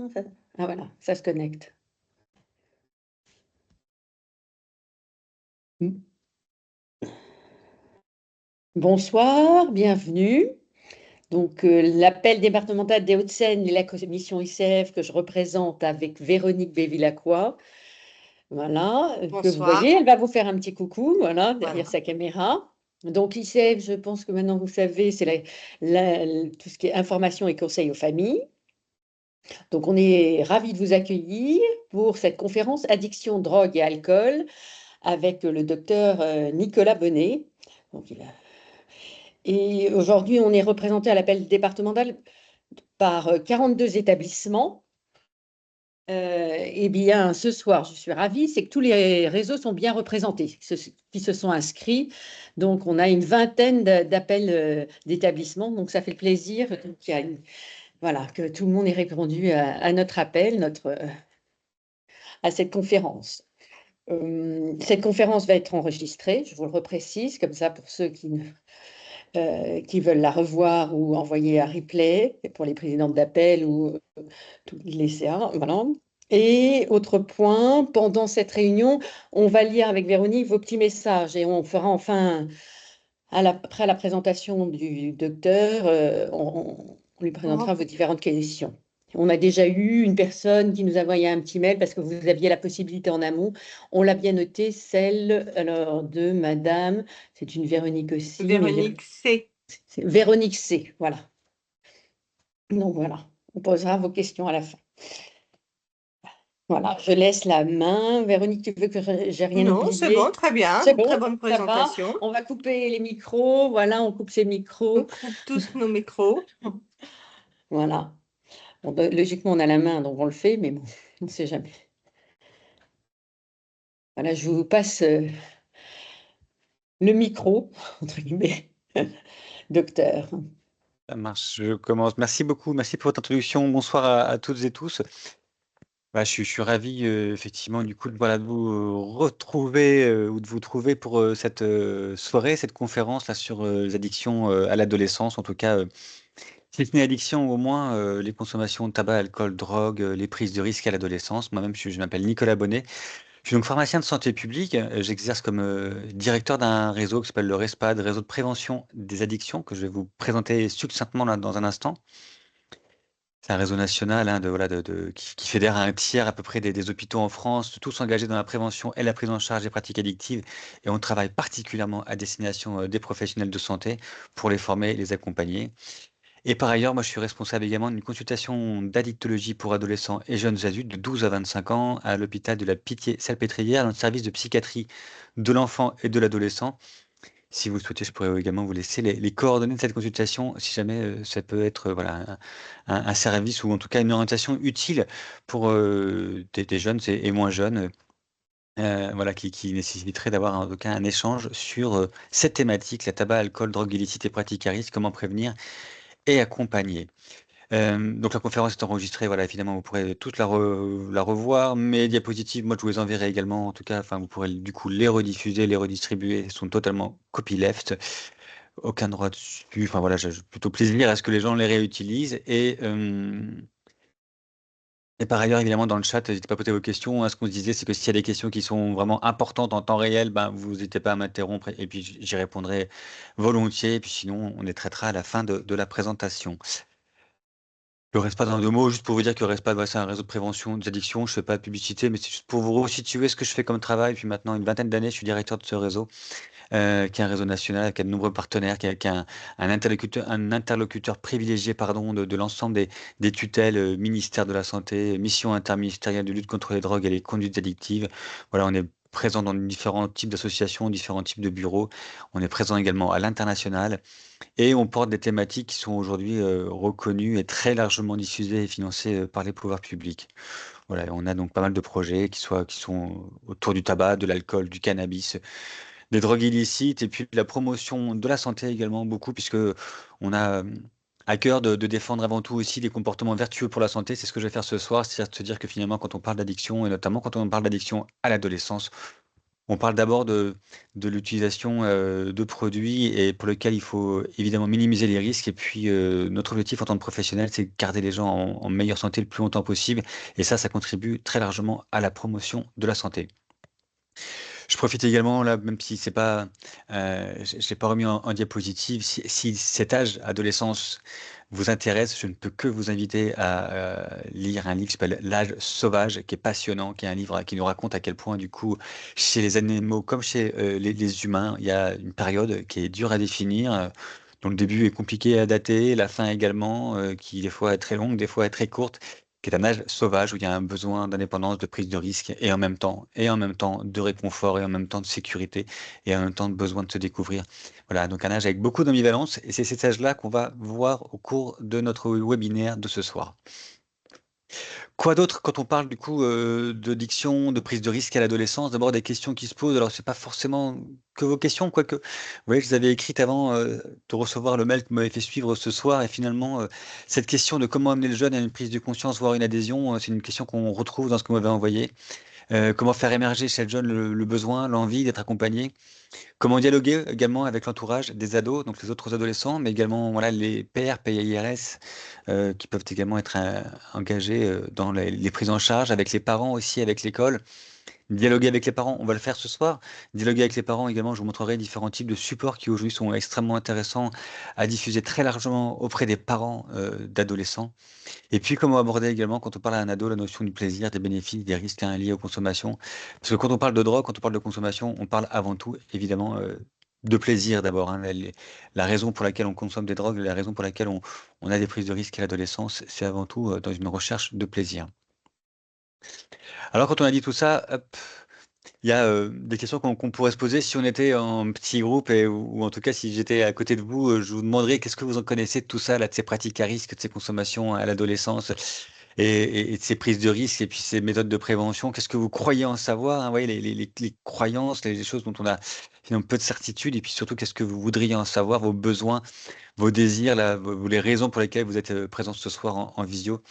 bien? Ah voilà, ça se connecte. Mmh. Bonsoir, bienvenue. Donc, l'appel départemental des Hauts-de-Seine et la commission ICF que je représente avec Véronique Bévilacqua, voilà, que vous Bonsoir. voyez. Elle va vous faire un petit coucou, voilà, derrière Voilà. sa caméra. Donc ICF, je pense que maintenant vous savez, c'est tout ce qui est information et conseil aux familles. Donc on est ravis de vous accueillir pour cette conférence Addiction, drogue et alcool avec le docteur Nicolas Bonnet. Donc, et aujourd'hui, on est représenté à l'appel départemental par 42 établissements. Eh bien, ce soir, je suis ravie, c'est que tous les réseaux sont bien représentés, qui se sont inscrits. Donc, on a une vingtaine d'appels d'établissements, donc ça fait plaisir voilà, que tout le monde ait répondu à notre appel, à cette conférence. Cette conférence va être enregistrée, je vous le reprécise, comme ça pour ceux qui veulent la revoir ou envoyer un replay pour les présidentes d'appel ou tous les CA. Voilà. Et autre point, pendant cette réunion, on va lire avec Véronique vos petits messages et on fera enfin, après la présentation du docteur, on lui présentera vos différentes questions. On a déjà eu une personne qui nous a envoyé un petit mail parce que vous aviez la possibilité en amont. On l'a bien noté, celle alors, de Madame, c'est une Véronique aussi, mais Véronique C. c'est Véronique C. Voilà. Donc voilà, on posera vos questions à la fin. Voilà, je laisse la main. Véronique, tu veux que j'ai rien Non, c'est bon, oublié? très bien. C'est Très bon, bonne ça va. présentation. On va couper les micros. Voilà, on coupe ces On micros. coupe tous nos micros. Voilà. Bon, logiquement, on a la main, donc on le fait, mais bon, on ne sait jamais. Voilà, je vous passe le micro, entre guillemets, docteur. Ça marche, je commence. Merci beaucoup, merci pour votre introduction. Bonsoir à toutes et tous. Bah, je suis ravi, effectivement, du coup, de vous retrouver ou de vous trouver pour cette soirée, cette conférence là sur les addictions à l'adolescence. En tout cas, si ce n'est addiction, au moins les consommations de tabac, alcool, drogue, les prises de risques à l'adolescence. Moi-même, je m'appelle Nicolas Bonnet. Je suis donc pharmacien de santé publique. J'exerce comme directeur d'un réseau qui s'appelle le RESPAD, Réseau de prévention des addictions, que je vais vous présenter succinctement là, dans un instant. C'est un réseau national hein, qui fédère un tiers à peu près des hôpitaux en France, tous engagés dans la prévention et la prise en charge des pratiques addictives. Et on travaille particulièrement à destination des professionnels de santé pour les former et les accompagner. Et par ailleurs, moi, je suis responsable également d'une consultation d'addictologie pour adolescents et jeunes adultes de 12 à 25 ans à l'hôpital de la Pitié-Salpêtrière, dans le service de psychiatrie de l'enfant et de l'adolescent. Si vous le souhaitez, je pourrais également vous laisser les coordonnées de cette consultation, si jamais ça peut être voilà, un service ou en tout cas une orientation utile pour des jeunes et moins jeunes, voilà, qui nécessiterait d'avoir en tout cas un échange sur cette thématique, la tabac, alcool, drogue illicite et pratiques à risque, comment prévenir et accompagner. Donc la conférence est enregistrée, voilà, évidemment, vous pourrez toute la revoir. Mes diapositives, moi, je vous les enverrai également. En tout cas, enfin, vous pourrez du coup les rediffuser, les redistribuer. Elles sont totalement copyleft, aucun droit dessus. Enfin voilà, j'ai plutôt plaisir à ce que les gens les réutilisent. Et par ailleurs, évidemment, dans le chat, n'hésitez pas à poser vos questions, hein. Ce qu'on se disait, c'est que s'il y a des questions qui sont vraiment importantes en temps réel, ben, vous n'hésitez pas à m'interrompre et puis j'y répondrai volontiers. Et puis sinon, on les traitera à la fin de la présentation. Le RESPAD en 2 mots, juste pour vous dire que le RESPAD, ouais, c'est un réseau de prévention des addictions. Je fais pas de publicité, mais c'est juste pour vous resituer ce que je fais comme travail. Puis maintenant, une vingtaine d'années, je suis directeur de ce réseau, qui est un réseau national, qui a de nombreux partenaires, qui a un interlocuteur privilégié, pardon, de l'ensemble des tutelles, ministère de la Santé, mission interministérielle de lutte contre les drogues et les conduites addictives. Voilà, on est présent dans différents types d'associations, différents types de bureaux. On est présent également à l'international. Et on porte des thématiques qui sont aujourd'hui reconnues et très largement diffusées et financées par les pouvoirs publics. Voilà, et on a donc pas mal de projets qui sont autour du tabac, de l'alcool, du cannabis, des drogues illicites et puis de la promotion de la santé également beaucoup puisque on a à cœur de défendre avant tout aussi les comportements vertueux pour la santé. C'est ce que je vais faire ce soir, c'est-à-dire de se dire que finalement quand on parle d'addiction et notamment quand on parle d'addiction à l'adolescence, On parle d'abord de l'utilisation de produits et pour lequel il faut évidemment minimiser les risques. Et puis, notre objectif en tant que professionnel, c'est de garder les gens en meilleure santé le plus longtemps possible. Et ça contribue très largement à la promotion de la santé. Je profite également, là, même si c'est pas, je ne l'ai pas remis en diapositive, si cet âge, adolescence, vous intéresse, je ne peux que vous inviter à lire un livre qui s'appelle L'âge sauvage, qui est passionnant, qui est un livre qui nous raconte à quel point, du coup, chez les animaux comme chez les humains, il y a une période qui est dure à définir, dont le début est compliqué à dater, la fin également, qui des fois est très longue, des fois est très courte, qui est un âge sauvage où il y a un besoin d'indépendance, de prise de risque et en même temps de réconfort et en même temps de sécurité et en même temps de besoin de se découvrir. Voilà, donc un âge avec beaucoup d'ambivalence et c'est cet âge-là qu'on va voir au cours de notre webinaire de ce soir. Quoi d'autre quand on parle du coup de diction, de prise de risque à l'adolescence? D'abord des questions qui se posent. Alors c'est pas forcément que vos questions, quoique. Vous voyez, je vous avais écrite avant de recevoir le mail que vous m'avez fait suivre ce soir et finalement cette question de comment amener le jeune à une prise de conscience, voire une adhésion, c'est une question qu'on retrouve dans ce que vous m'avez envoyé. Comment faire émerger chez le jeune le besoin, l'envie d'être accompagné? Comment dialoguer également avec l'entourage des ados, donc les autres adolescents, mais également voilà, les pairs, PIRS, qui peuvent également être engagés dans les prises en charge, avec les parents aussi, avec l'école. Dialoguer avec les parents, on va le faire ce soir. Dialoguer avec les parents également, je vous montrerai différents types de supports qui aujourd'hui sont extrêmement intéressants à diffuser très largement auprès des parents d'adolescents. Et puis, comment aborder également, quand on parle à un ado, la notion du plaisir, des bénéfices, des risques liés aux consommations. Parce que quand on parle de drogue, quand on parle de consommation, on parle avant tout, évidemment, de plaisir d'abord, hein. La raison pour laquelle on consomme des drogues, la raison pour laquelle on a des prises de risques à l'adolescence, c'est avant tout dans une recherche de plaisir. Alors, quand on a dit tout ça, hop, il y a des questions qu'on pourrait se poser si on était en petit groupe ou en tout cas si j'étais à côté de vous, je vous demanderais qu'est-ce que vous en connaissez de tout ça, là, de ces pratiques à risque, de ces consommations à l'adolescence et de ces prises de risque et puis ces méthodes de prévention. Qu'est-ce que vous croyez en savoir, hein, vous voyez, les croyances, les choses dont on a finalement peu de certitude et puis surtout qu'est-ce que vous voudriez en savoir, vos besoins, vos désirs, là, les raisons pour lesquelles vous êtes présent ce soir en visio.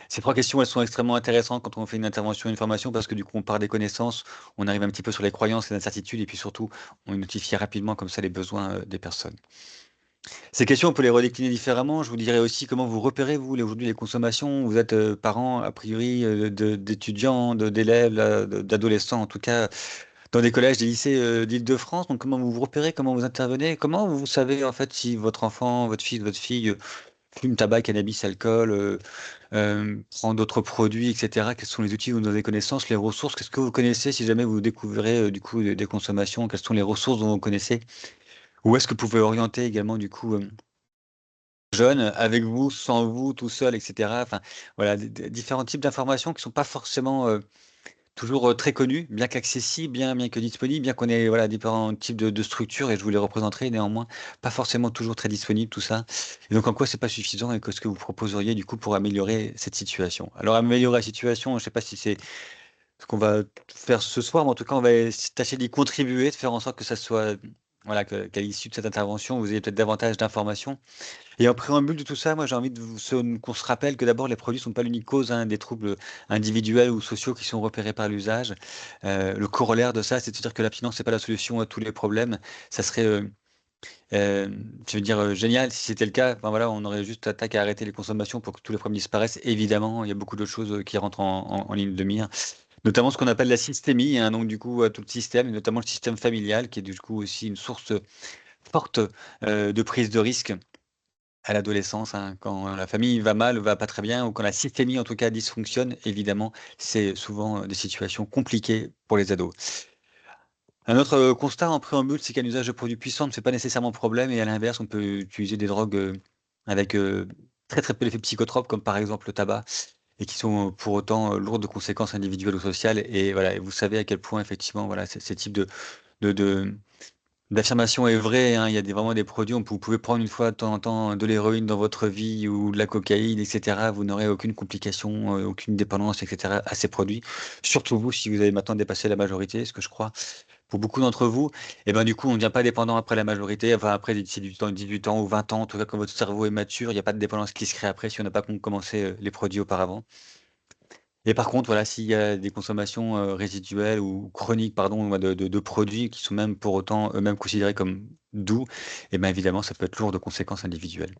Ces 3 questions, elles sont extrêmement intéressantes quand on fait une intervention, une formation, parce que du coup, on part des connaissances, on arrive un petit peu sur les croyances, les incertitudes, et puis surtout, on identifie rapidement comme ça les besoins des personnes. Ces questions, on peut les redécliner différemment. Je vous dirais aussi comment vous repérez, vous, aujourd'hui, les consommations. Vous êtes parents, a priori, d'étudiants, d'élèves, d'adolescents, en tout cas, dans des collèges, des lycées d'Île-de-France. Donc, comment vous vous repérez, comment vous intervenez, comment vous savez, en fait, si votre enfant, votre fils, votre fille fume, tabac, cannabis, alcool, prend d'autres produits, et cetera. Quels sont les outils dont vous avez connaissance, les ressources? Qu'est-ce que vous connaissez si jamais vous découvrez du coup des consommations? Quelles sont les ressources dont vous connaissez? Où est-ce que vous pouvez orienter également du coup jeunes, avec vous, sans vous, tout seul, et cetera. Enfin, voilà, différents types d'informations qui sont pas forcément toujours très connues, bien qu'accessibles, bien que disponibles, bien qu'on ait voilà, différents types de structures, et je vous les représenterai néanmoins, pas forcément toujours très disponibles, tout ça. Et donc, en quoi c'est pas suffisant et qu'est-ce que vous proposeriez du coup pour améliorer cette situation? Alors, améliorer la situation, je ne sais pas si c'est ce qu'on va faire ce soir, mais en tout cas, on va tâcher d'y contribuer, de faire en sorte que ça soit, voilà, qu'à l'issue de cette intervention, vous ayez peut-être davantage d'informations. Et en préambule de tout ça, moi, j'ai envie de qu'on se rappelle que d'abord, les produits sont pas l'unique cause hein, des troubles individuels ou sociaux qui sont repérés par l'usage. Le corollaire de ça, c'est de se dire que l'abstinence, c'est pas la solution à tous les problèmes. Ça serait, euh, je veux dire, génial si c'était le cas. Enfin, voilà, on aurait juste qu'à arrêter les consommations pour que tous les problèmes disparaissent. Évidemment, il y a beaucoup d'autres choses qui rentrent en ligne de mire, notamment ce qu'on appelle la systémie, hein, donc du coup, tout le système, et notamment le système familial, qui est du coup aussi une source forte de prise de risque à l'adolescence, hein, quand la famille va mal, va pas très bien, ou quand la systémie en tout cas dysfonctionne, évidemment, c'est souvent des situations compliquées pour les ados. Un autre constat en préambule, c'est qu'un usage de produits puissants ne fait pas nécessairement problème, et à l'inverse, on peut utiliser des drogues avec très très peu d'effets psychotropes, comme par exemple le tabac, et qui sont pour autant lourdes de conséquences individuelles ou sociales. Et voilà, et vous savez à quel point effectivement, voilà, ces types de l'affirmation est vraie, hein, il y a vraiment des produits, vous pouvez prendre une fois de temps en temps de l'héroïne dans votre vie ou de la cocaïne, et cetera. Vous n'aurez aucune complication, aucune dépendance, et cetera, à ces produits. Surtout vous, si vous avez maintenant dépassé la majorité, ce que je crois. Pour beaucoup d'entre vous, et ben, du coup, on ne devient pas dépendant après la majorité, enfin après 18 ans ou 20 ans, en tout cas quand votre cerveau est mature, il n'y a pas de dépendance qui se crée après si on n'a pas commencé les produits auparavant. Et par contre, voilà, s'il y a des consommations résiduelles ou chroniques, pardon, de produits qui sont même pour autant eux-mêmes considérés comme doux, et bien évidemment, ça peut être lourd de conséquences individuelles.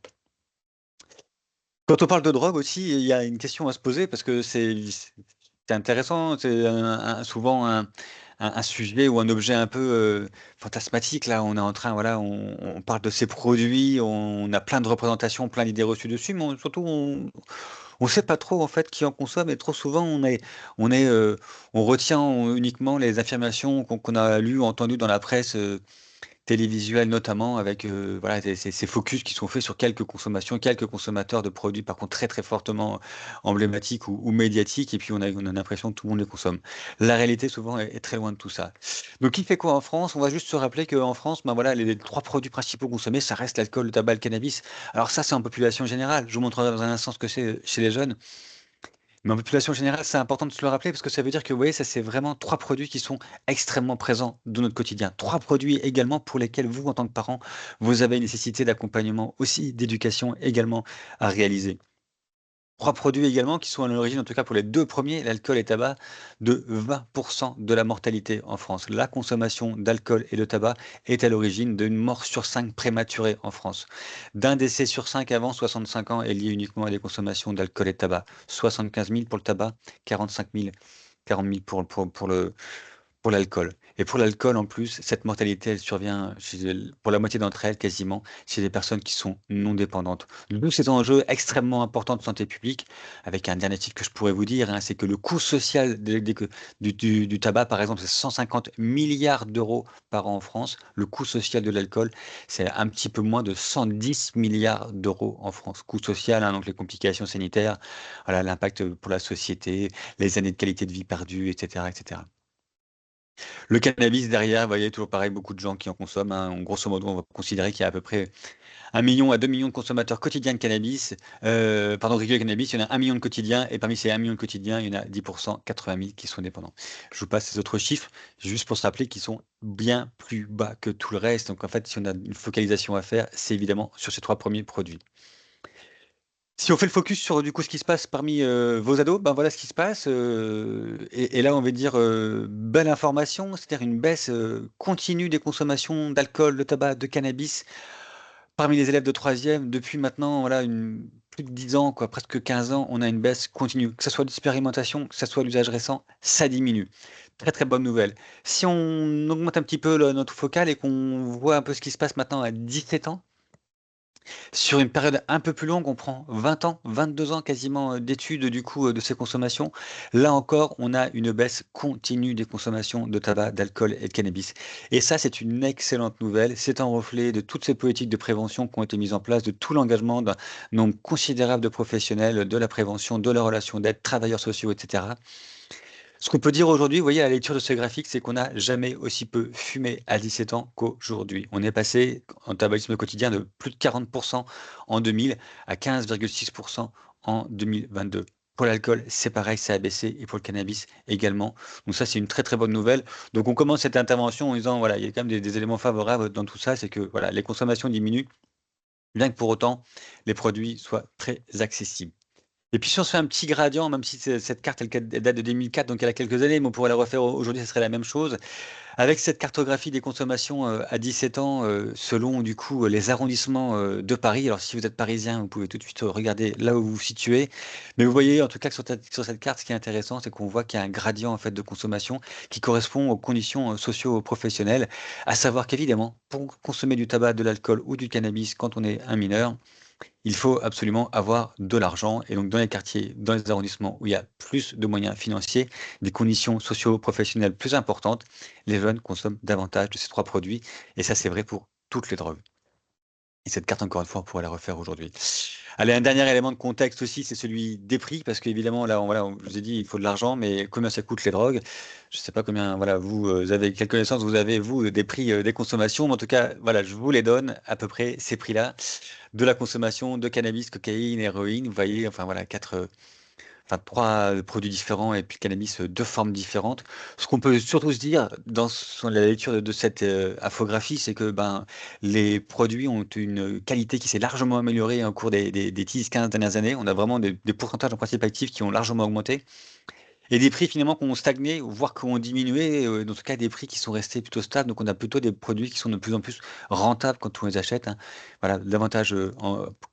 Quand on parle de drogue aussi, il y a une question à se poser parce que c'est intéressant, c'est souvent un sujet ou un objet un peu fantasmatique. Là, on est en train, voilà, on parle de ces produits, on a plein de représentations, plein d'idées reçues dessus, mais surtout, on sait pas trop en fait qui en consomme et trop souvent on est, on retient uniquement les affirmations qu'on a lues, entendues dans la presse. Télévisuels notamment avec voilà, ces focus qui sont faits sur quelques consommations, quelques consommateurs de produits par contre très très fortement emblématiques ou médiatiques et puis on a l'impression que tout le monde les consomme. La réalité souvent est très loin de tout ça. Donc qui fait quoi en France? On va juste se rappeler qu'en France, ben voilà, les trois produits principaux consommés, ça reste l'alcool, le tabac, le cannabis. Alors ça c'est en population générale. Je vous montrerai dans un instant ce que c'est chez les jeunes. Mais en population générale, c'est important de se le rappeler parce que ça veut dire que, vous voyez, ça, c'est vraiment trois produits qui sont extrêmement présents dans notre quotidien. Trois produits également pour lesquels vous, en tant que parent, vous avez une nécessité d'accompagnement aussi, d'éducation également à réaliser. Trois produits également qui sont à l'origine, en tout cas pour les deux premiers, l'alcool et tabac, de 20% de la mortalité en France. La consommation d'alcool et de tabac est à l'origine d'une mort sur 5 prématurée en France. D'un décès sur 5 avant 65 ans est lié uniquement à des consommations d'alcool et de tabac. 75 000 pour le tabac, 45 000, 40 000 pour l'alcool. Et pour l'alcool, en plus, cette mortalité, elle survient pour la moitié d'entre elles, quasiment, chez des personnes qui sont non dépendantes. D'où ces enjeux extrêmement importants de santé publique, avec un dernier titre que je pourrais vous dire, hein, c'est que le coût social du tabac, par exemple, c'est 150 milliards d'euros par an en France. Le coût social de l'alcool, c'est un petit peu moins de 110 milliards d'euros en France. Coût social, hein, donc les complications sanitaires, voilà, l'impact pour la société, les années de qualité de vie perdues, etc., etc. Le cannabis derrière, vous voyez, toujours pareil, beaucoup de gens qui en consomment, hein. Grosso modo, on va considérer qu'il y a à peu près 1 million à 2 millions de consommateurs quotidiens de cannabis, pardon, réguliers de cannabis, il y en a 1 million de quotidiens, et parmi ces 1 million de quotidiens, il y en a 10%, 80 000 qui sont dépendants. Je vous passe ces autres chiffres, juste pour se rappeler qu'ils sont bien plus bas que tout le reste. Donc en fait, si on a une focalisation à faire, c'est évidemment sur ces trois premiers produits. Si on fait le focus sur du coup ce qui se passe parmi vos ados, ben voilà ce qui se passe. Et là, on va dire belle information, c'est-à-dire une baisse continue des consommations d'alcool, de tabac, de cannabis parmi les élèves de troisième depuis maintenant voilà, plus de 10 ans, quoi, presque 15 ans, on a une baisse continue. Que ce soit d'expérimentation, que ce soit l'usage récent, ça diminue. Très très bonne nouvelle. Si on augmente un petit peu notre focal et qu'on voit un peu ce qui se passe maintenant à 17 ans, sur une période un peu plus longue, on prend 20 ans, 22 ans quasiment d'études du coup de ces consommations. Là encore, on a une baisse continue des consommations de tabac, d'alcool et de cannabis. Et ça, c'est une excellente nouvelle. C'est un reflet de toutes ces politiques de prévention qui ont été mises en place, de tout l'engagement d'un nombre considérable de professionnels de la prévention, de la relation d'aide, travailleurs sociaux, etc. Ce qu'on peut dire aujourd'hui, vous voyez, à la lecture de ce graphique, c'est qu'on n'a jamais aussi peu fumé à 17 ans qu'aujourd'hui. On est passé en tabagisme quotidien de plus de 40% en 2000 à 15,6% en 2022. Pour l'alcool, c'est pareil, ça a baissé, et pour le cannabis également. Donc ça, c'est une très très bonne nouvelle. Donc on commence cette intervention en disant, voilà, il y a quand même des éléments favorables dans tout ça, c'est que voilà, les consommations diminuent, bien que pour autant, les produits soient très accessibles. Et puis si on se fait un petit gradient, même si cette carte elle date de 2004, donc elle a quelques années, mais on pourrait la refaire aujourd'hui, ce serait la même chose. Avec cette cartographie des consommations à 17 ans, selon du coup les arrondissements de Paris. Alors si vous êtes parisien, vous pouvez tout de suite regarder là où vous vous situez. Mais vous voyez en tout cas que sur cette carte, ce qui est intéressant, c'est qu'on voit qu'il y a un gradient en fait de consommation qui correspond aux conditions socio-professionnelles. À savoir qu'évidemment, pour consommer du tabac, de l'alcool ou du cannabis quand on est un mineur, il faut absolument avoir de l'argent. Et donc, dans les quartiers, dans les arrondissements où il y a plus de moyens financiers, des conditions socio-professionnelles plus importantes, les jeunes consomment davantage de ces trois produits. Et ça, c'est vrai pour toutes les drogues. Et cette carte, encore une fois, on pourrait la refaire aujourd'hui. Allez, un dernier élément de contexte aussi, c'est celui des prix, parce qu'évidemment, là, voilà, je vous ai dit, il faut de l'argent, mais combien ça coûte les drogues? Je ne sais pas combien, voilà, vous avez, quelle connaissance vous avez, vous, des prix des consommations, mais en tout cas, voilà, je vous les donne à peu près ces prix-là de la consommation de cannabis, cocaïne, héroïne. Vous voyez, enfin voilà, enfin 3 produits différents et puis le cannabis 2 formes différentes. Ce qu'on peut surtout se dire la lecture de cette infographie, c'est que ben, les produits ont une qualité qui s'est largement améliorée au cours des 10-15 dernières années. On a vraiment des pourcentages en principe actifs qui ont largement augmenté. Et des prix finalement qui ont stagné, voire qui ont diminué, dans tout cas des prix qui sont restés plutôt stables. Donc on a plutôt des produits qui sont de plus en plus rentables quand on les achète, hein. Voilà, davantage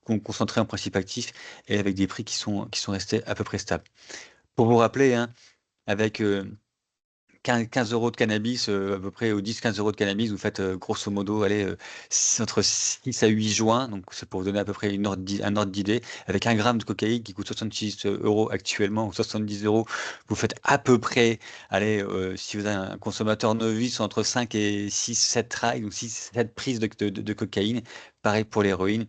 concentrés en principe actif et avec des prix qui sont restés à peu près stables. Pour vous rappeler, hein, avec 15 € de cannabis, à peu près, ou 10-15 € de cannabis, vous faites grosso modo, allez, entre 6 à 8 joints, donc c'est pour vous donner à peu près un ordre d'idée. Avec 1 gramme de cocaïne qui coûte 66 € actuellement, ou 70 €, vous faites à peu près, allez, si vous êtes un consommateur novice, entre 5 et 6-7 rails, donc 6-7 prises de cocaïne. Pareil pour l'héroïne.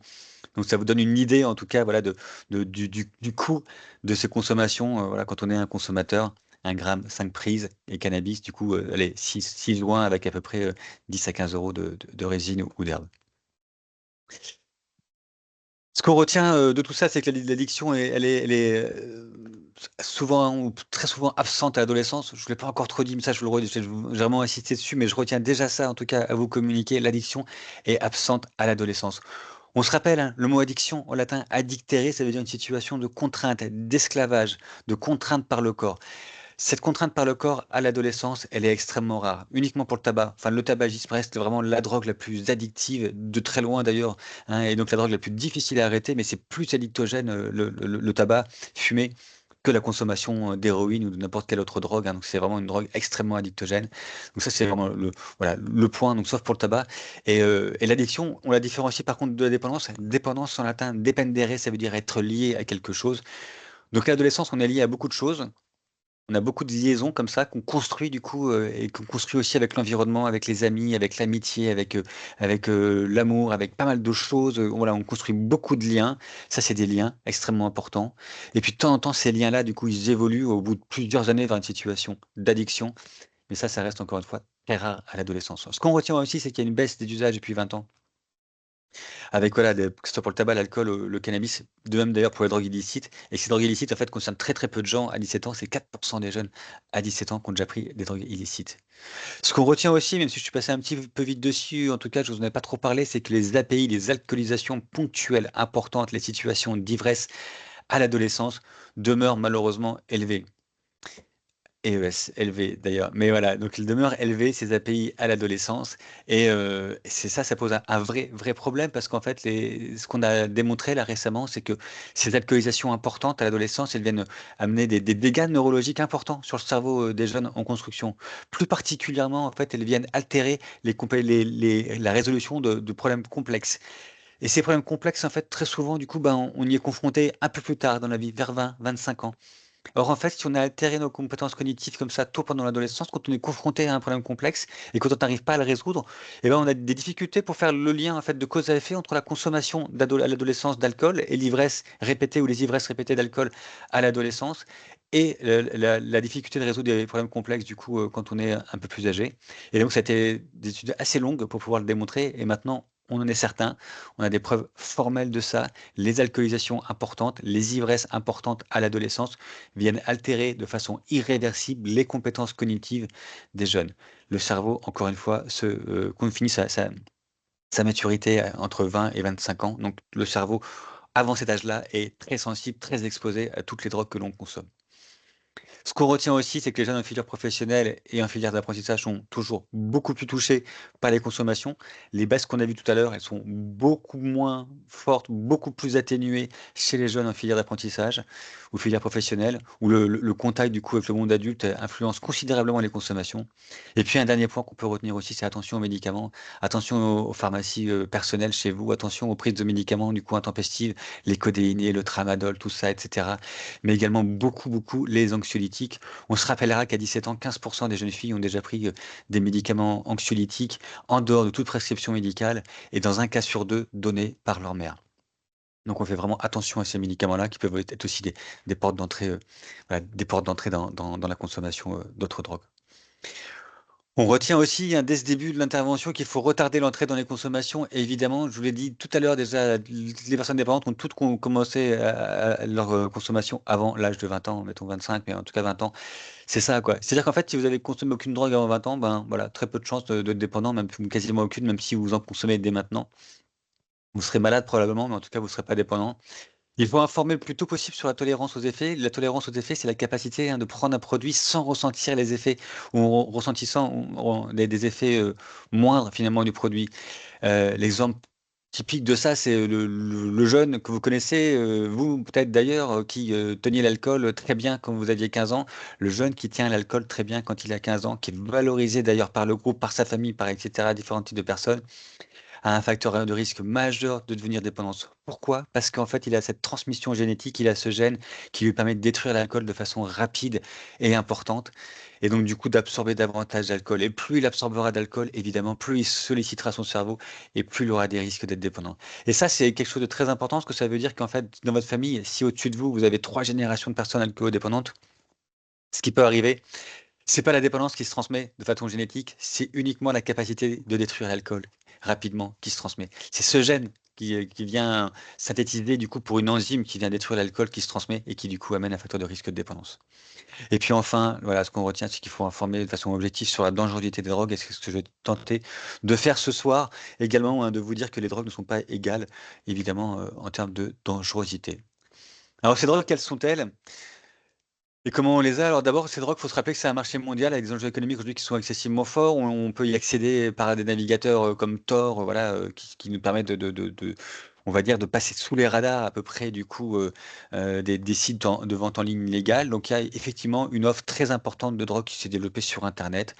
Donc ça vous donne une idée, en tout cas, voilà, du coût de ces consommations, voilà, quand on est un consommateur. 1 gramme, 5 prises et cannabis, du coup, allez, 6 joints avec à peu près 10 à 15 € de résine ou d'herbe. Ce qu'on retient de tout ça, c'est que l'addiction, elle est souvent ou très souvent absente à l'adolescence. Je ne l'ai pas encore trop dit, mais ça, je vais vraiment insister dessus, mais je retiens déjà ça, en tout cas, à vous communiquer. L'addiction est absente à l'adolescence. On se rappelle, hein, le mot addiction, en latin, addictere, ça veut dire une situation de contrainte, d'esclavage, de contrainte par le corps. Cette contrainte par le corps à l'adolescence, elle est extrêmement rare. Uniquement pour le tabac. Enfin, le tabagisme reste vraiment la drogue la plus addictive, de très loin d'ailleurs, hein, et donc la drogue la plus difficile à arrêter, mais c'est plus addictogène, le tabac fumé, que la consommation d'héroïne ou de n'importe quelle autre drogue, hein. Donc c'est vraiment une drogue extrêmement addictogène. Donc ça, c'est vraiment voilà, le point, donc sauf pour le tabac. Et l'addiction, on la différencie par contre de la dépendance. Dépendance en latin, dependere, ça veut dire être lié à quelque chose. Donc l'adolescence, on est lié à beaucoup de choses. On a beaucoup de liaisons comme ça qu'on construit du coup et qu'on construit aussi avec l'environnement, avec les amis, avec l'amitié, avec l'amour, avec pas mal de choses. Voilà, on construit beaucoup de liens. Ça, c'est des liens extrêmement importants. Et puis de temps en temps, ces liens-là, du coup, ils évoluent au bout de plusieurs années vers une situation d'addiction. Mais ça reste encore une fois très rare à l'adolescence. Ce qu'on retient aussi, c'est qu'il y a une baisse des usages depuis 20 ans. Avec voilà, que ce soit pour le tabac, l'alcool, le cannabis, de même d'ailleurs pour les drogues illicites. Et ces drogues illicites, en fait, concernent très très peu de gens à 17 ans. C'est 4% des jeunes à 17 ans qui ont déjà pris des drogues illicites. Ce qu'on retient aussi, même si je suis passé un petit peu vite dessus, en tout cas, je vous en ai pas trop parlé, c'est que les API, les alcoolisations ponctuelles importantes, les situations d'ivresse à l'adolescence demeurent malheureusement élevées. EES, élevé d'ailleurs. Mais voilà, donc il demeure élevé ces API à l'adolescence. Et c'est ça, ça pose un vrai problème parce qu'en fait, ce qu'on a démontré là récemment, c'est que ces alcoolisations importantes à l'adolescence, elles viennent amener des dégâts neurologiques importants sur le cerveau des jeunes en construction. Plus particulièrement, en fait, elles viennent altérer la résolution de problèmes complexes. Et ces problèmes complexes, en fait, très souvent, du coup, ben, on y est confronté un peu plus tard dans la vie, vers 20, 25 ans. Or, en fait, si on a altéré nos compétences cognitives comme ça tôt pendant l'adolescence, quand on est confronté à un problème complexe et quand on n'arrive pas à le résoudre, eh ben, on a des difficultés pour faire le lien en fait de cause à effet entre la consommation à l'adolescence d'alcool et l'ivresse répétée ou les ivresses répétées d'alcool à l'adolescence et la difficulté de résoudre des problèmes complexes du coup quand on est un peu plus âgé. Et donc, ça a été des études assez longues pour pouvoir le démontrer et maintenant, on en est certain, on a des preuves formelles de ça, les alcoolisations importantes, les ivresses importantes à l'adolescence viennent altérer de façon irréversible les compétences cognitives des jeunes. Le cerveau, encore une fois, finit sa maturité entre 20 et 25 ans. Donc le cerveau, avant cet âge-là, est très sensible, très exposé à toutes les drogues que l'on consomme. Ce qu'on retient aussi, c'est que les jeunes en filière professionnelle et en filière d'apprentissage sont toujours beaucoup plus touchés par les consommations. Les baisses qu'on a vues tout à l'heure, elles sont beaucoup moins fortes, beaucoup plus atténuées chez les jeunes en filière d'apprentissage ou filière professionnelle, où le contact du coup avec le monde adulte influence considérablement les consommations. Et puis un dernier point qu'on peut retenir aussi, c'est attention aux médicaments, attention aux pharmacies personnelles chez vous, attention aux prises de médicaments du coup intempestives, les codéinés, le tramadol, tout ça, etc. Mais également beaucoup les anxiolytiques. On se rappellera qu'à 17 ans, 15% des jeunes filles ont déjà pris des médicaments anxiolytiques en dehors de toute prescription médicale et dans un cas sur deux donnés par leur mère. Donc on fait vraiment attention à ces médicaments-là qui peuvent être aussi des portes d'entrée voilà, des portes d'entrée dans la consommation d'autres drogues. On retient aussi, hein, dès ce début de l'intervention qu'il faut retarder l'entrée dans les consommations. Et évidemment, je vous l'ai dit tout à l'heure déjà, les personnes dépendantes ont toutes commencé leur consommation avant l'âge de 20 ans, mettons 25, mais en tout cas 20 ans. C'est ça, quoi. C'est-à-dire qu'en fait, si vous avez consommé aucune drogue avant 20 ans, ben voilà, très peu de chances de dépendant, même quasiment aucune, même si vous en consommez dès maintenant. Vous serez malade probablement, mais en tout cas, vous ne serez pas dépendant. Il faut informer le plus tôt possible sur la tolérance aux effets. La tolérance aux effets, c'est la capacité, hein, de prendre un produit sans ressentir les effets ou en ressentissant des effets moindres finalement du produit. L'exemple typique de ça, c'est le jeune que vous connaissez, vous peut-être d'ailleurs, qui teniez l'alcool très bien quand vous aviez 15 ans. Le jeune qui tient l'alcool très bien quand il a 15 ans, qui est valorisé d'ailleurs par le groupe, par sa famille, par etc., différents types de personnes, a un facteur de risque majeur de devenir dépendant. Pourquoi? Parce qu'en fait, il a cette transmission génétique, il a ce gène qui lui permet de détruire l'alcool de façon rapide et importante, et donc du coup d'absorber davantage d'alcool. Et plus il absorbera d'alcool, évidemment, plus il sollicitera son cerveau et plus il aura des risques d'être dépendant. Et ça, c'est quelque chose de très important, parce que ça veut dire qu'en fait, dans votre famille, si au-dessus de vous, vous avez 3 générations de personnes alcoolodépendantes, ce qui peut arriver, c'est pas la dépendance qui se transmet de façon génétique, c'est uniquement la capacité de détruire l'alcool rapidement qui se transmet. C'est ce gène qui vient synthétiser du coup pour une enzyme qui vient détruire l'alcool qui se transmet et qui du coup amène un facteur de risque de dépendance. Et puis enfin, voilà, ce qu'on retient, c'est qu'il faut informer de façon objective sur la dangerosité des drogues. Et c'est ce que je vais tenter de faire ce soir également, hein, de vous dire que les drogues ne sont pas égales, évidemment, en termes de dangerosité. Alors ces drogues, quelles sont-elles? Et comment on les a? Alors d'abord, ces drogues, il faut se rappeler que c'est un marché mondial avec des enjeux économiques aujourd'hui qui sont excessivement forts. On peut y accéder par des navigateurs comme Tor, voilà, qui nous permettent on va dire, de passer sous les radars à peu près du coup des sites de vente en ligne illégale. Donc il y a effectivement une offre très importante de drogue qui s'est développée sur Internet,